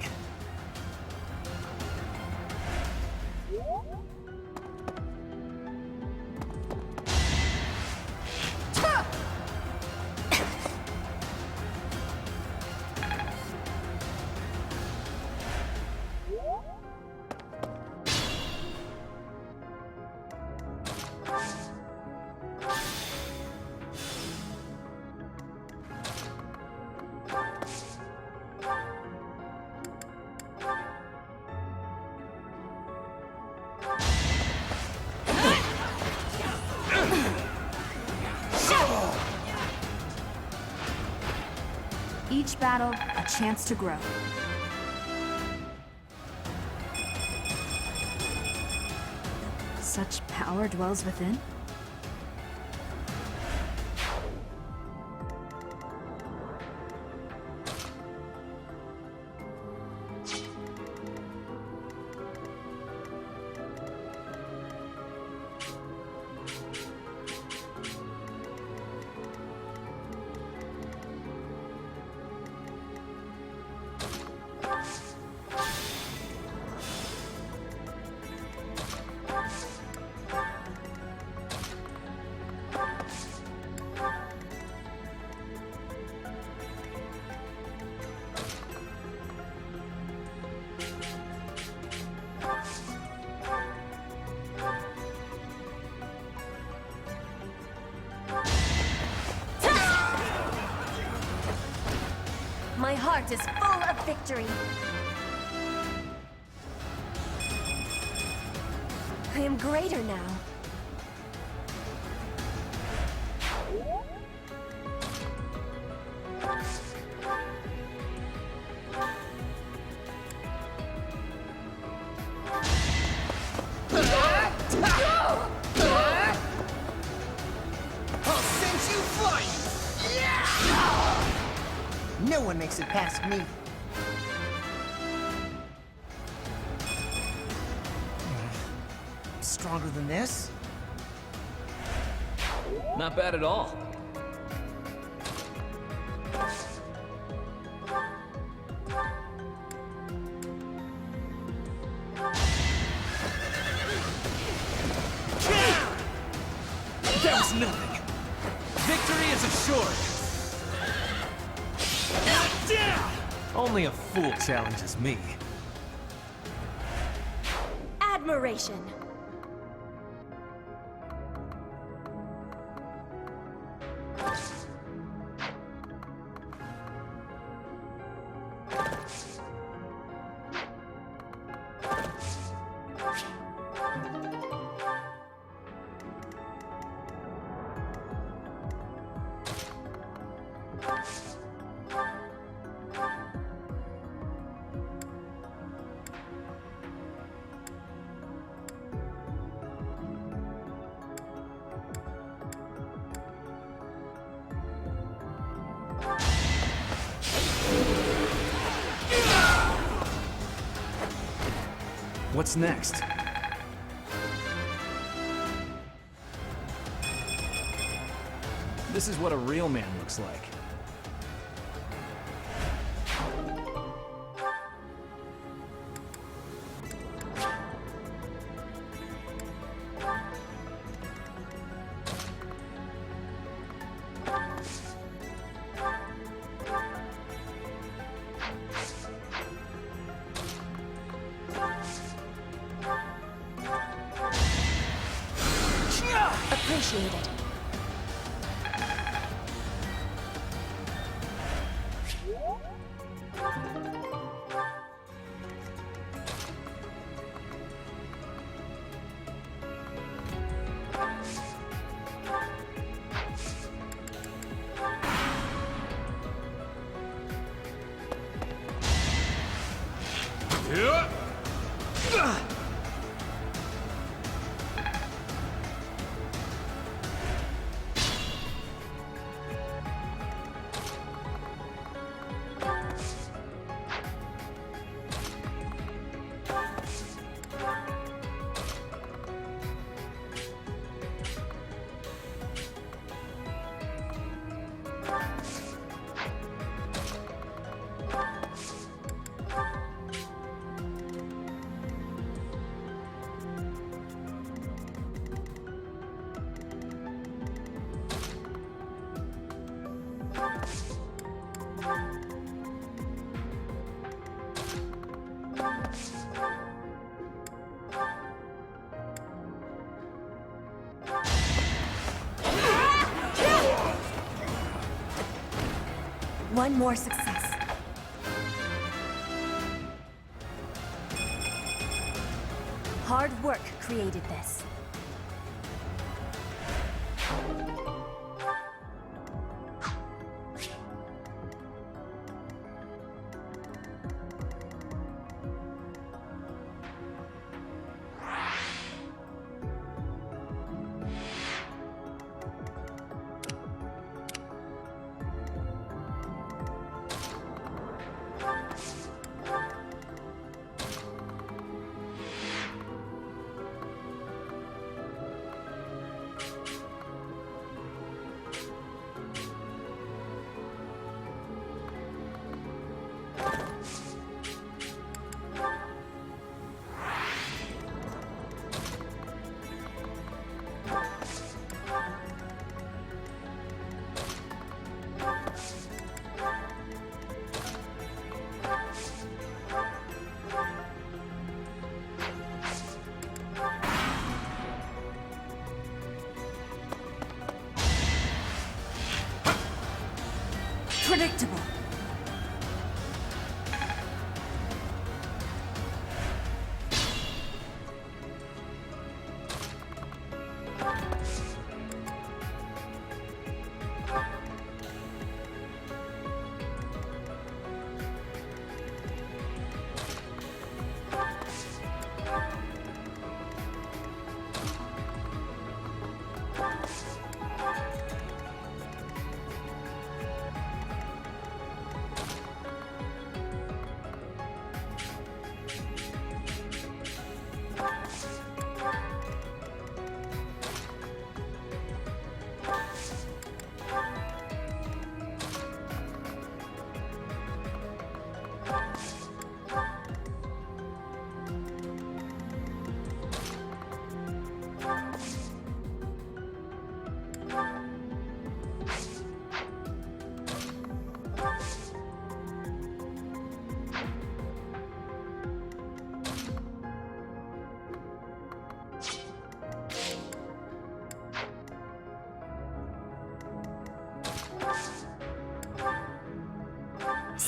Each battle, a chance to grow. Such power dwells within? My heart is full of victory. I am greater now. I'll send you flying! Yeah! No one makes it past me. Stronger than this? Not bad at all. It's nothing. Victory is assured. Only a fool challenges me. Admiration. What's next? This is what a real man looks like. Appreciated. One more success. Hard work created this.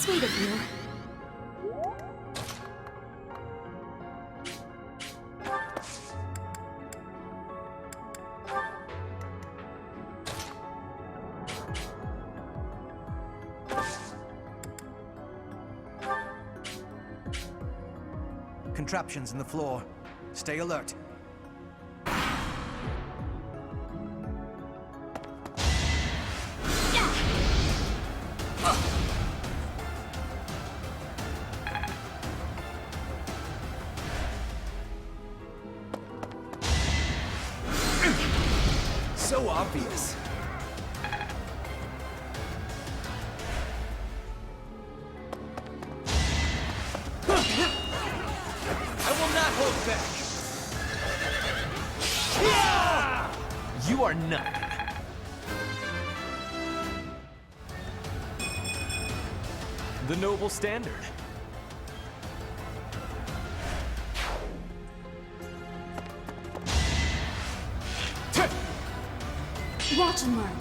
Sweet of you. Contraptions in the floor. Stay alert. So obvious. I will not hold back. You are nothing. The noble standard. Watch and learn.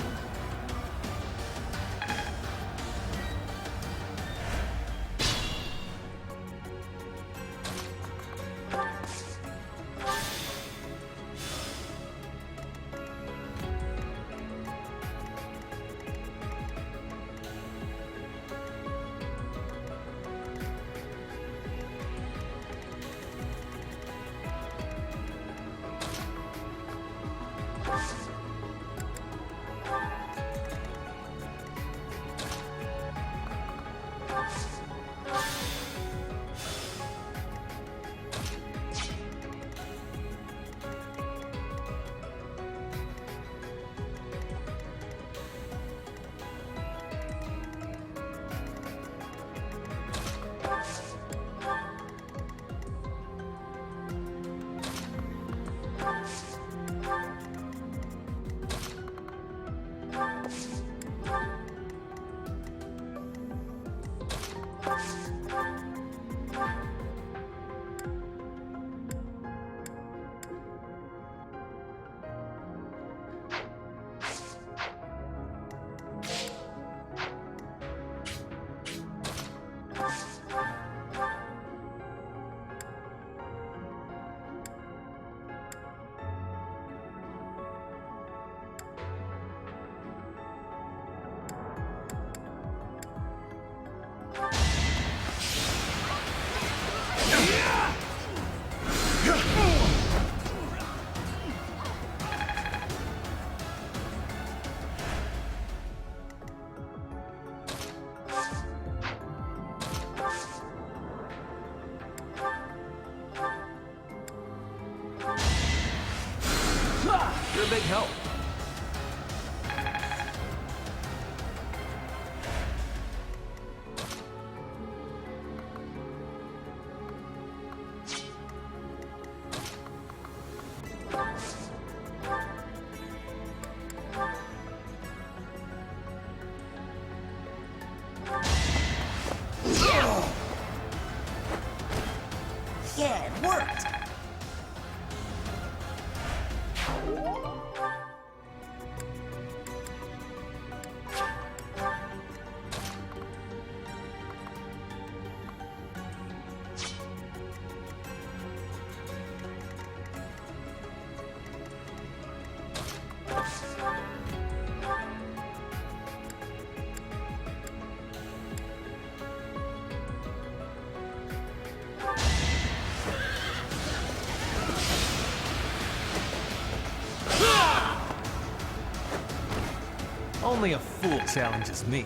You're a big help. Yeah, it worked! Only a fool challenges me.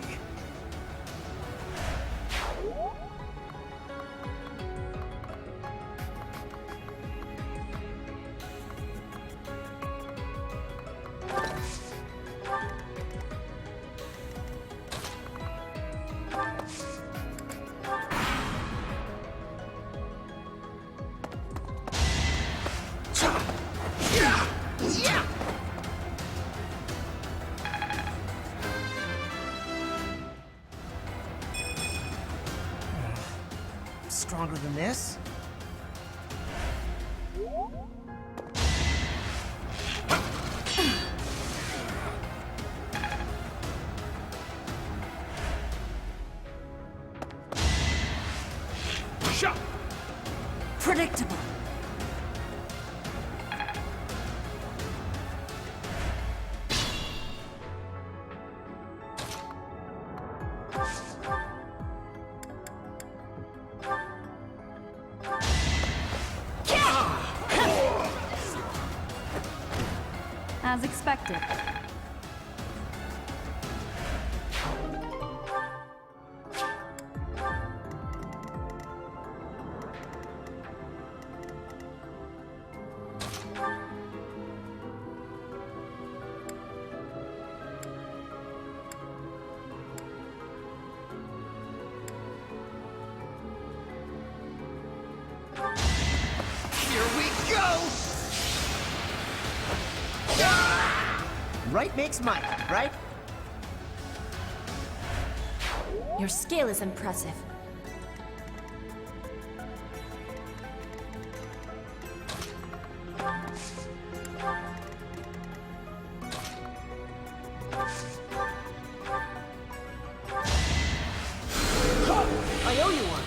Stronger than this? Predictable. As expected. Here we go! Right makes might, right? Your skill is impressive. I owe you one.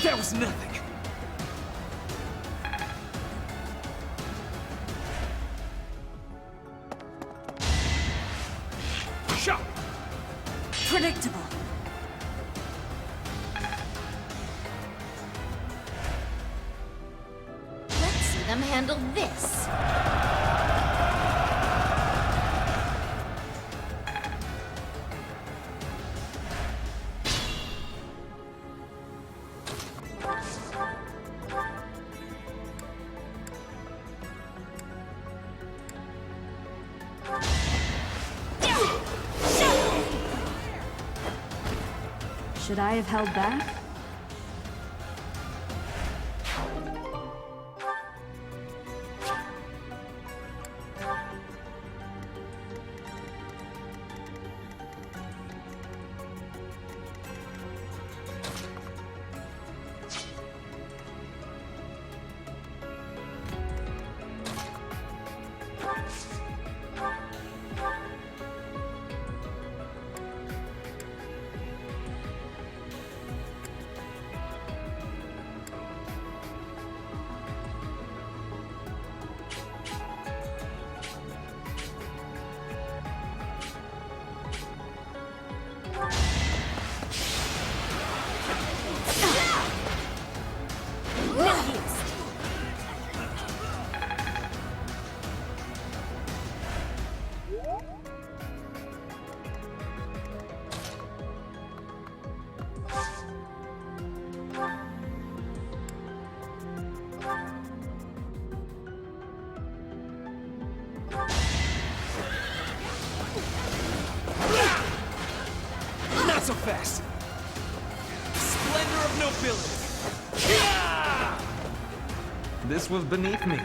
That was nothing. Shot! Predictable. Let's see them handle this. Should I have held back? Not so fast. Splendor of nobility. Yeah! This was beneath me.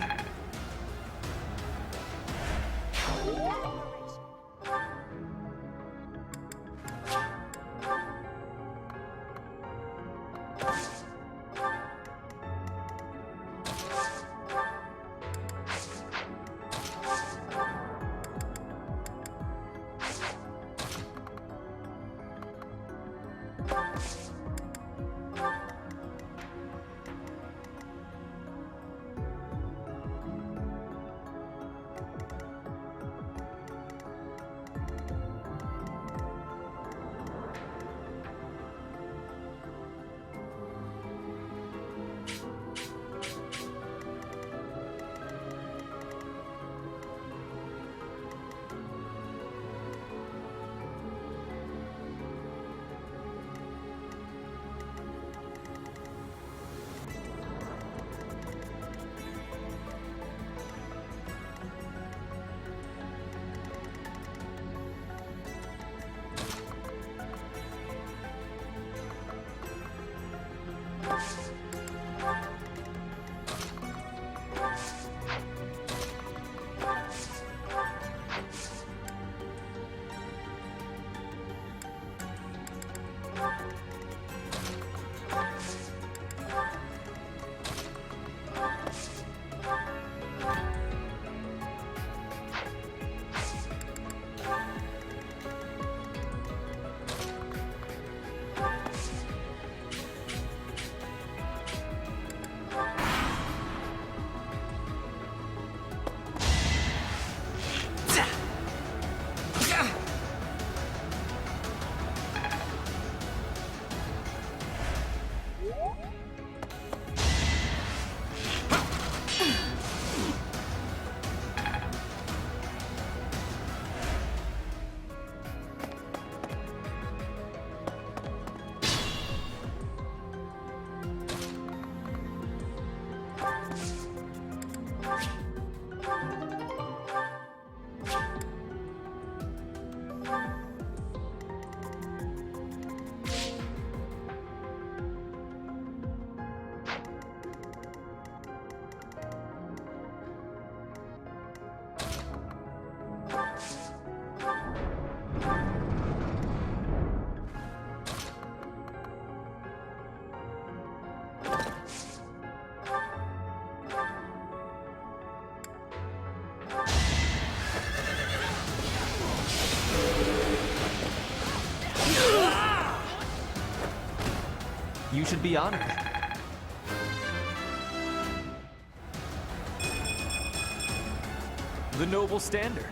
You should be honored. The noble standard.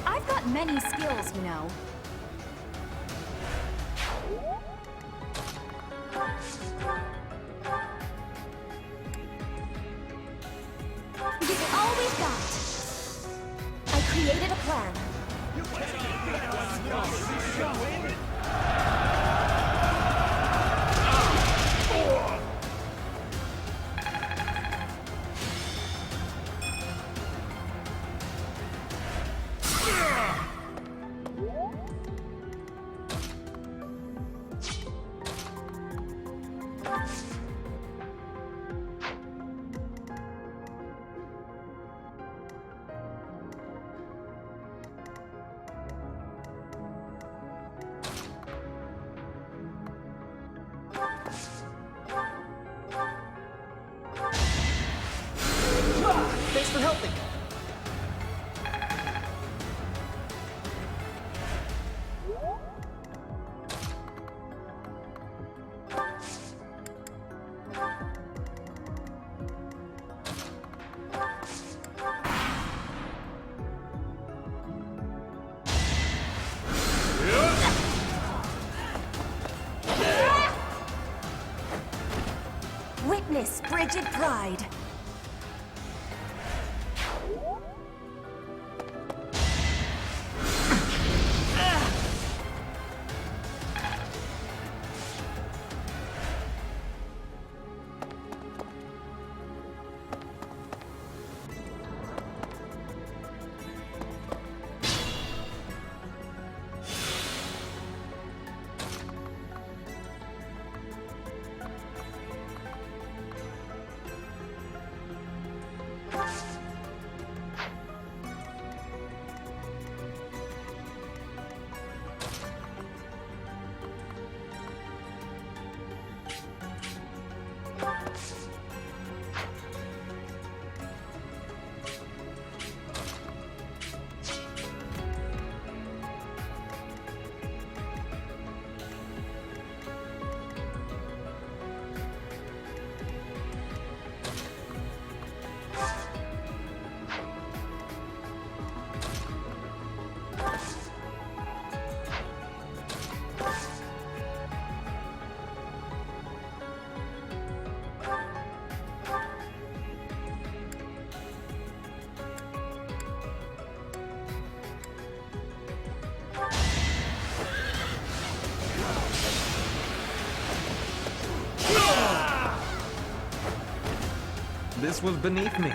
I've got many skills, you know. Give it all we've got. I created a plan. Thanks for helping. Witness frigid pride. This was beneath me.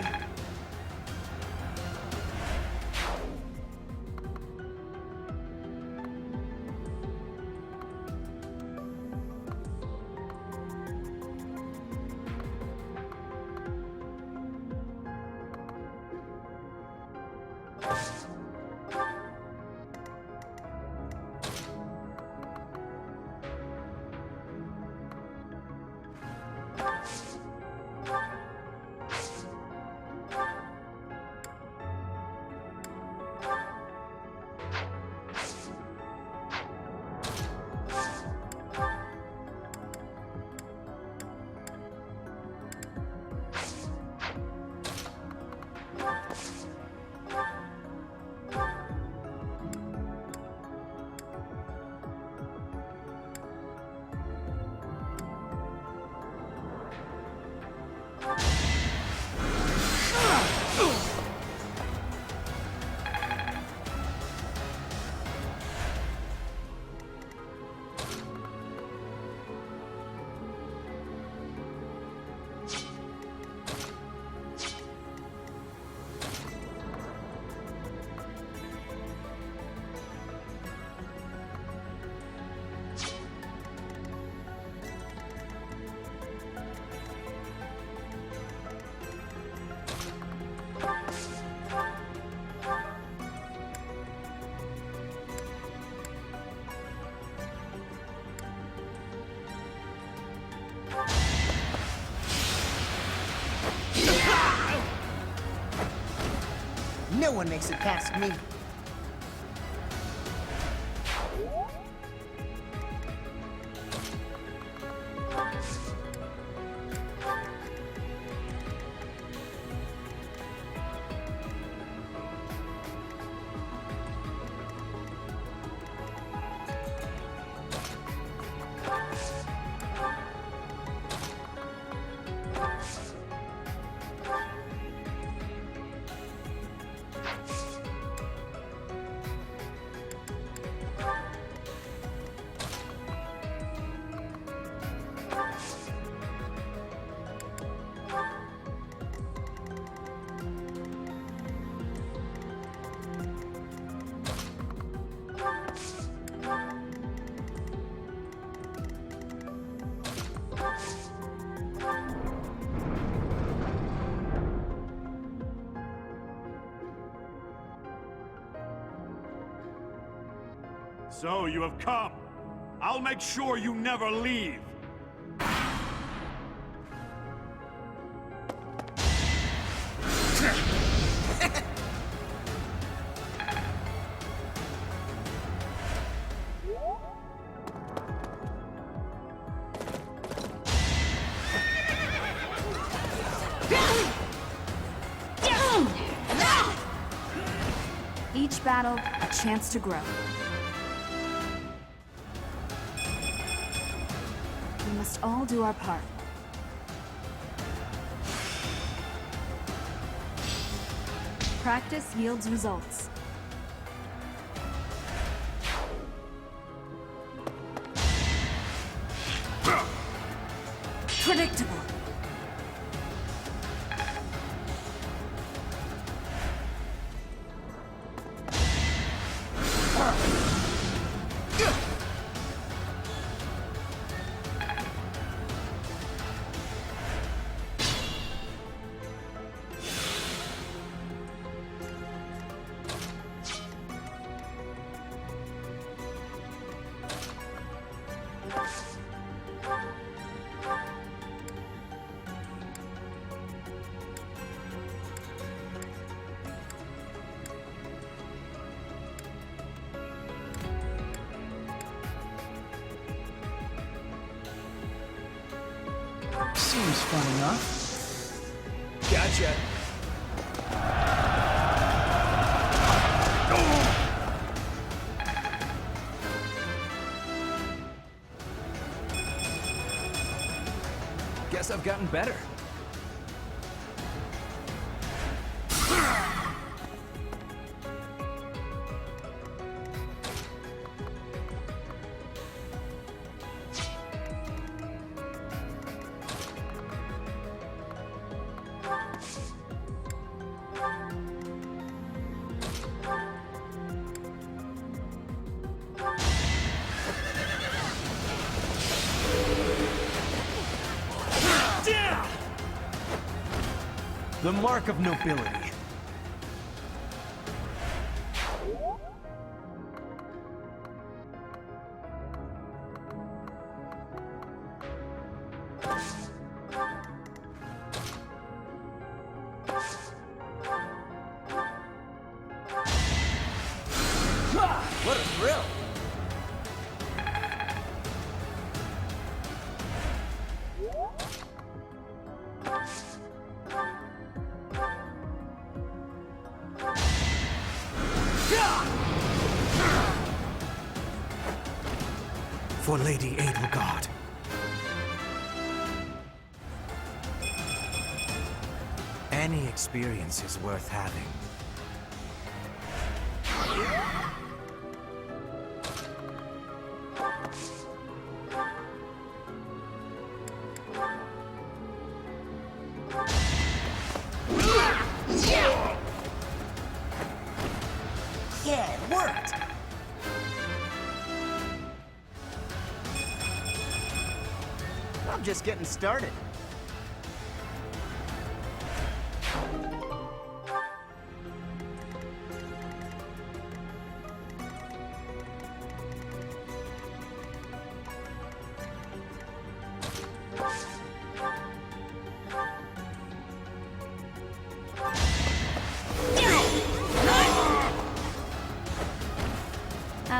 No one makes it past me. So you have come. I'll make sure you never leave. Each battle, a chance to grow. We must all do our part. Practice yields results. Predictable. Seems fun enough. Gotcha. Guess I've gotten better. The mark of nobility. What a thrill! For Lady Edelgard. Any experience is worth having. Yeah, it worked! I'm just getting started.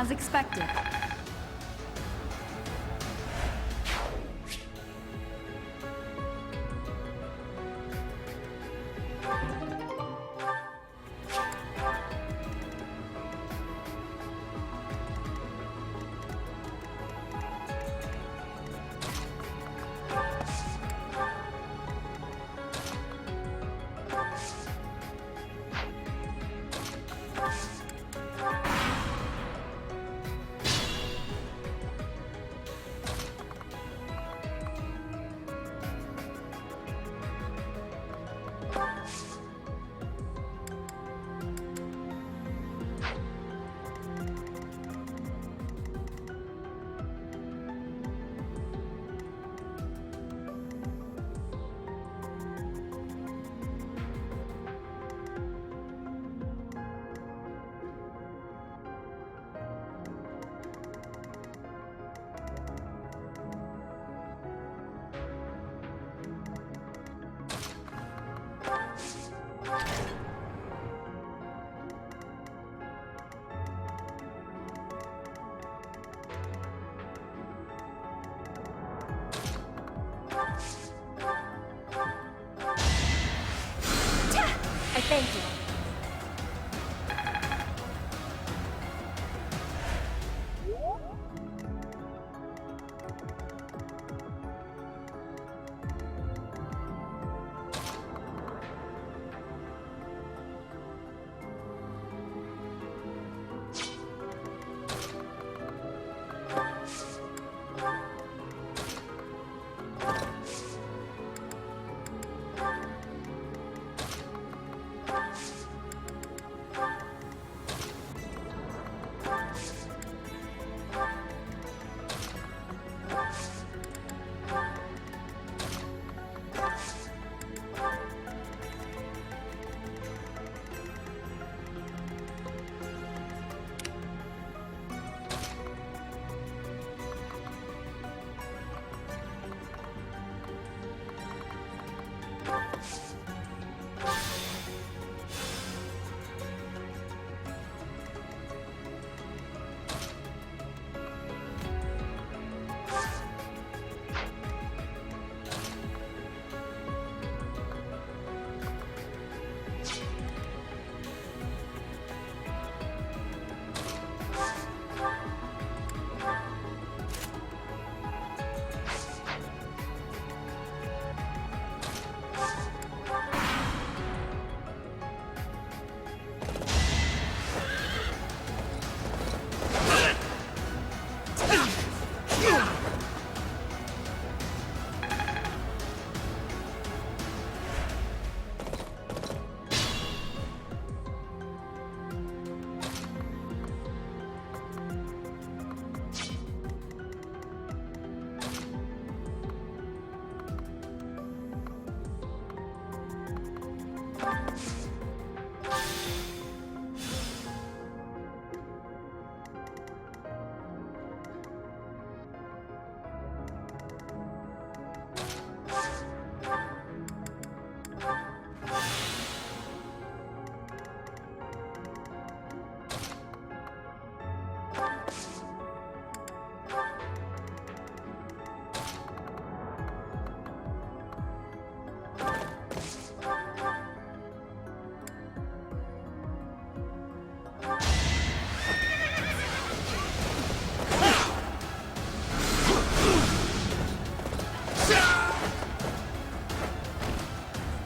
As expected. I thank you.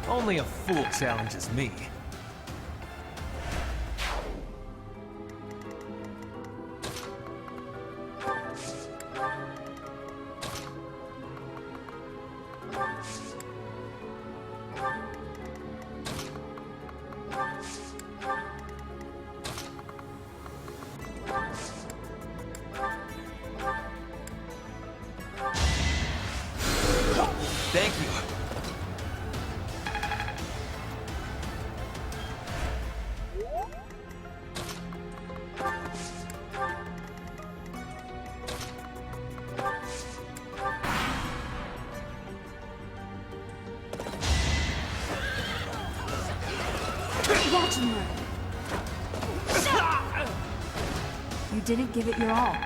Only a fool challenges me. Thank you. You didn't give it your all.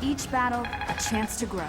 Each battle, a chance to grow.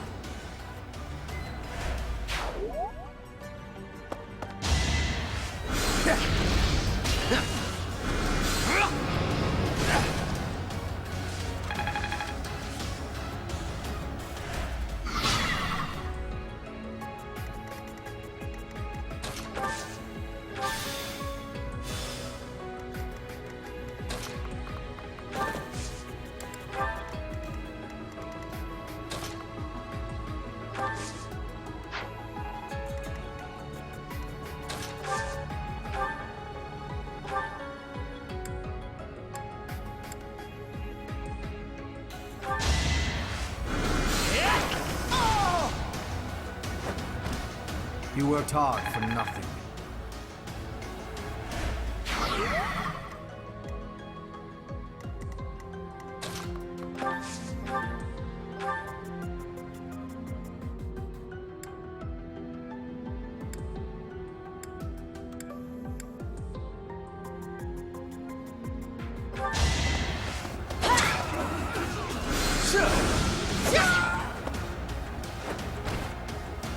You worked hard for nothing.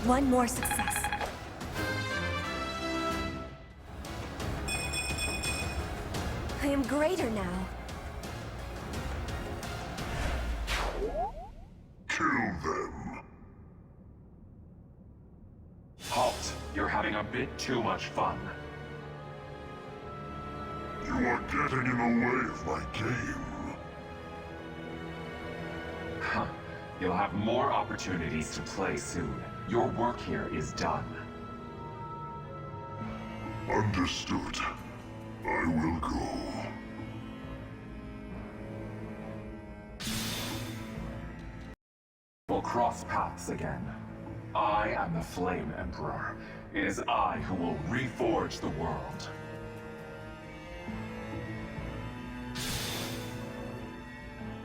One more success. I am greater now. Kill them. Halt! You're having a bit too much fun. You are getting in the way of my game. Huh. You'll have more opportunities to play soon. Your work here is done. Understood. I will go. We'll cross paths again. I am the Flame Emperor. It is I who will reforge the world.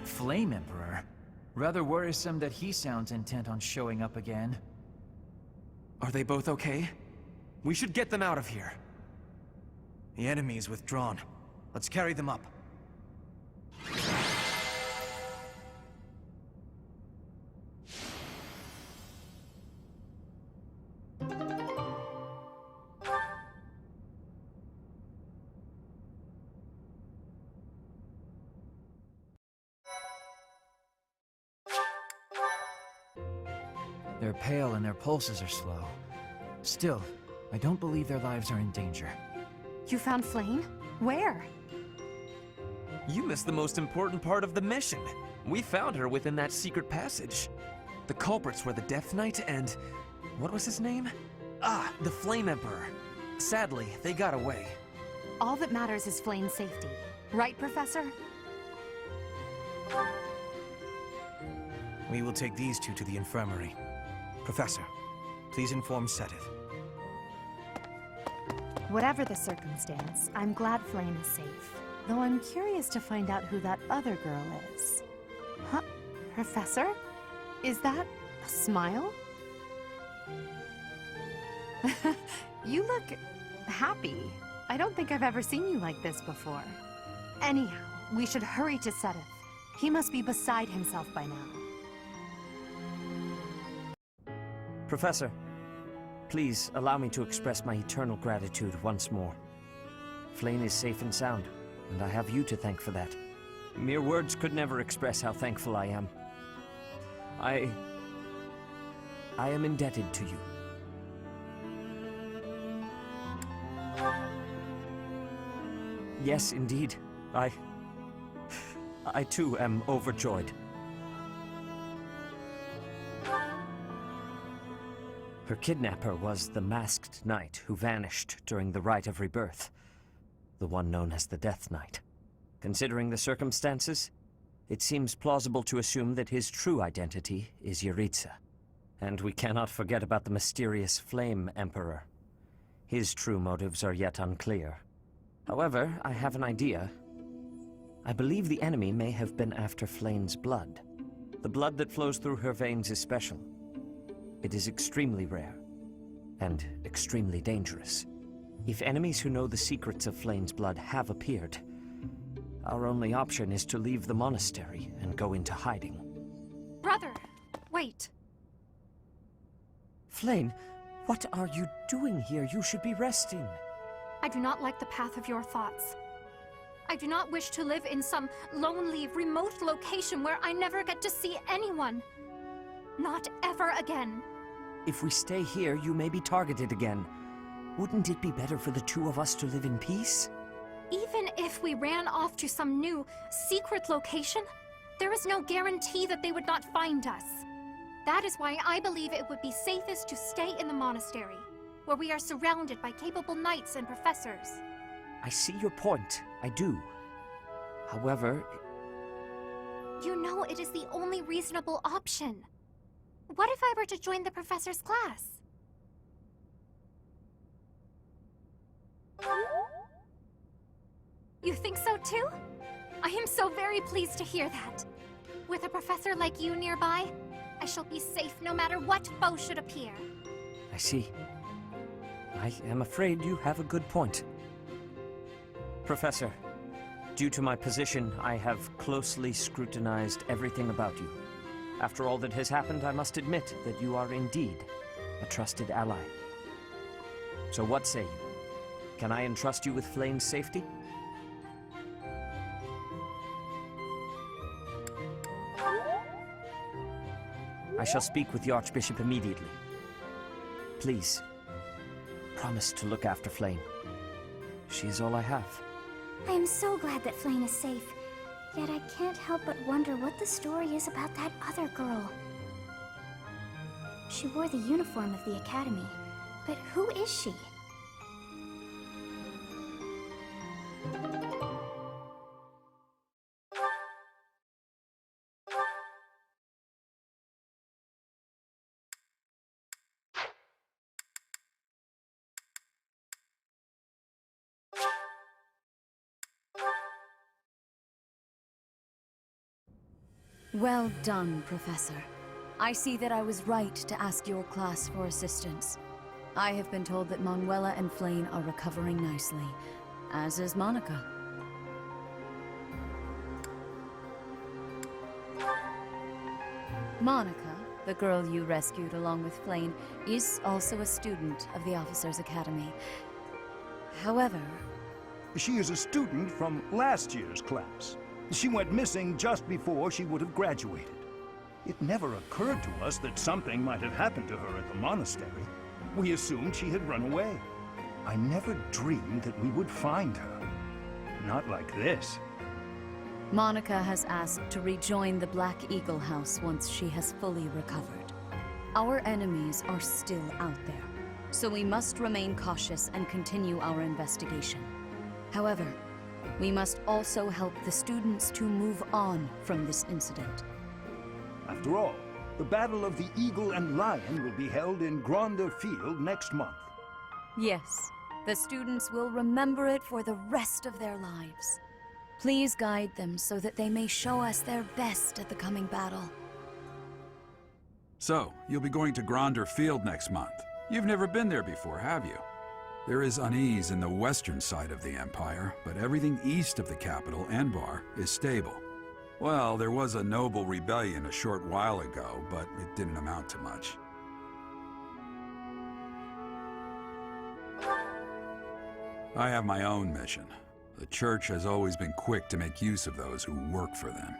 Flame Emperor? Rather worrisome that he sounds intent on showing up again. Are they both okay? We should get them out of here. The enemy is withdrawn. Let's carry them up. They're pale and their pulses are slow. Still, I don't believe their lives are in danger. You found Flayn? Where? You missed the most important part of the mission. We found her within that secret passage. The culprits were the Death Knight and... what was his name? Ah, the Flame Emperor. Sadly, they got away. All that matters is Flayn's safety. Right, Professor? We will take these two to the infirmary. Professor, please inform Seteth. Whatever the circumstance, I'm glad Flayn is safe. Though I'm curious to find out who that other girl is. Huh? Professor? Is that a smile? You look happy. I don't think I've ever seen you like this before. Anyhow, we should hurry to Seteth. He must be beside himself by now. Professor, please allow me to express my eternal gratitude once more. Flayn is safe and sound, and I have you to thank for that. Mere words could never express how thankful I am. I am indebted to you. Yes, indeed. I too am overjoyed. Her kidnapper was the masked knight who vanished during the Rite of Rebirth, the one known as the Death Knight. Considering the circumstances, it seems plausible to assume that his true identity is Yaritza. And we cannot forget about the mysterious Flame Emperor. His true motives are yet unclear. However, I have an idea. I believe the enemy may have been after Flayn's blood. The blood that flows through her veins is special. It is extremely rare, and extremely dangerous. If enemies who know the secrets of Flayn's blood have appeared, our only option is to leave the monastery and go into hiding. Brother, wait. Flayn, what are you doing here? You should be resting. I do not like the path of your thoughts. I do not wish to live in some lonely, remote location where I never get to see anyone. Not ever again. If we stay here, you may be targeted again. Wouldn't it be better for the two of us to live in peace? Even if we ran off to some new, secret location, there is no guarantee that they would not find us. That is why I believe it would be safest to stay in the monastery, where we are surrounded by capable knights and professors. I see your point. I do. However... You know it is the only reasonable option. What if I were to join the professor's class? You think so too? I am so very pleased to hear that. With a professor like you nearby, I shall be safe no matter what foe should appear. I see. I am afraid you have a good point. Professor, due to my position, I have closely scrutinized everything about you. After all that has happened, I must admit that you are indeed a trusted ally. So what say you? Can I entrust you with Flayn's safety? I shall speak with the Archbishop immediately. Please, promise to look after Flayn. She is all I have. I am so glad that Flayn is safe. Yet I can't help but wonder what the story is about that other girl. She wore the uniform of the Academy, but who is she? Well done, Professor. I see that I was right to ask your class for assistance. I have been told that Manuela and Flayn are recovering nicely, as is Monica. Monica, the girl you rescued along with Flayn, is also a student of the Officers' Academy. However... She is a student from last year's class. She went missing just before she would have graduated. It never occurred to us that something might have happened to her at the monastery. We assumed she had run away. I never dreamed that we would find her. Not like this. Monica has asked to rejoin the Black Eagle House once she has fully recovered. Our enemies are still out there, so we must remain cautious and continue our investigation. However, we must also help the students to move on from this incident. After all, the Battle of the Eagle and Lion will be held in Gronder Field next month. Yes, the students will remember it for the rest of their lives. Please guide them so that they may show us their best at the coming battle. So, you'll be going to Gronder Field next month. You've never been there before, have you? There is unease in the western side of the Empire, but everything east of the capital, Enbar, is stable. Well, there was a noble rebellion a short while ago, but it didn't amount to much. I have my own mission. The Church has always been quick to make use of those who work for them.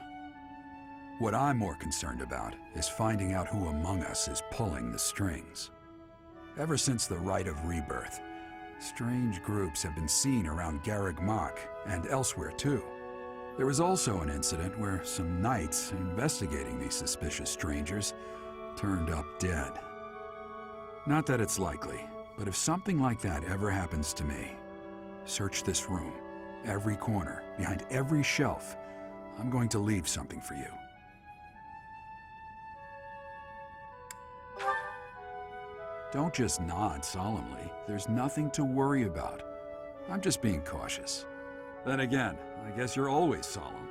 What I'm more concerned about is finding out who among us is pulling the strings. Ever since the Rite of Rebirth, strange groups have been seen around Garreg Mach and elsewhere too. There was also an incident where some knights investigating these suspicious strangers turned up dead. Not that it's likely, but if something like that ever happens to me, search this room, every corner, behind every shelf. I'm going to leave something for you. Don't just nod solemnly. There's nothing to worry about. I'm just being cautious. Then again, I guess you're always solemn.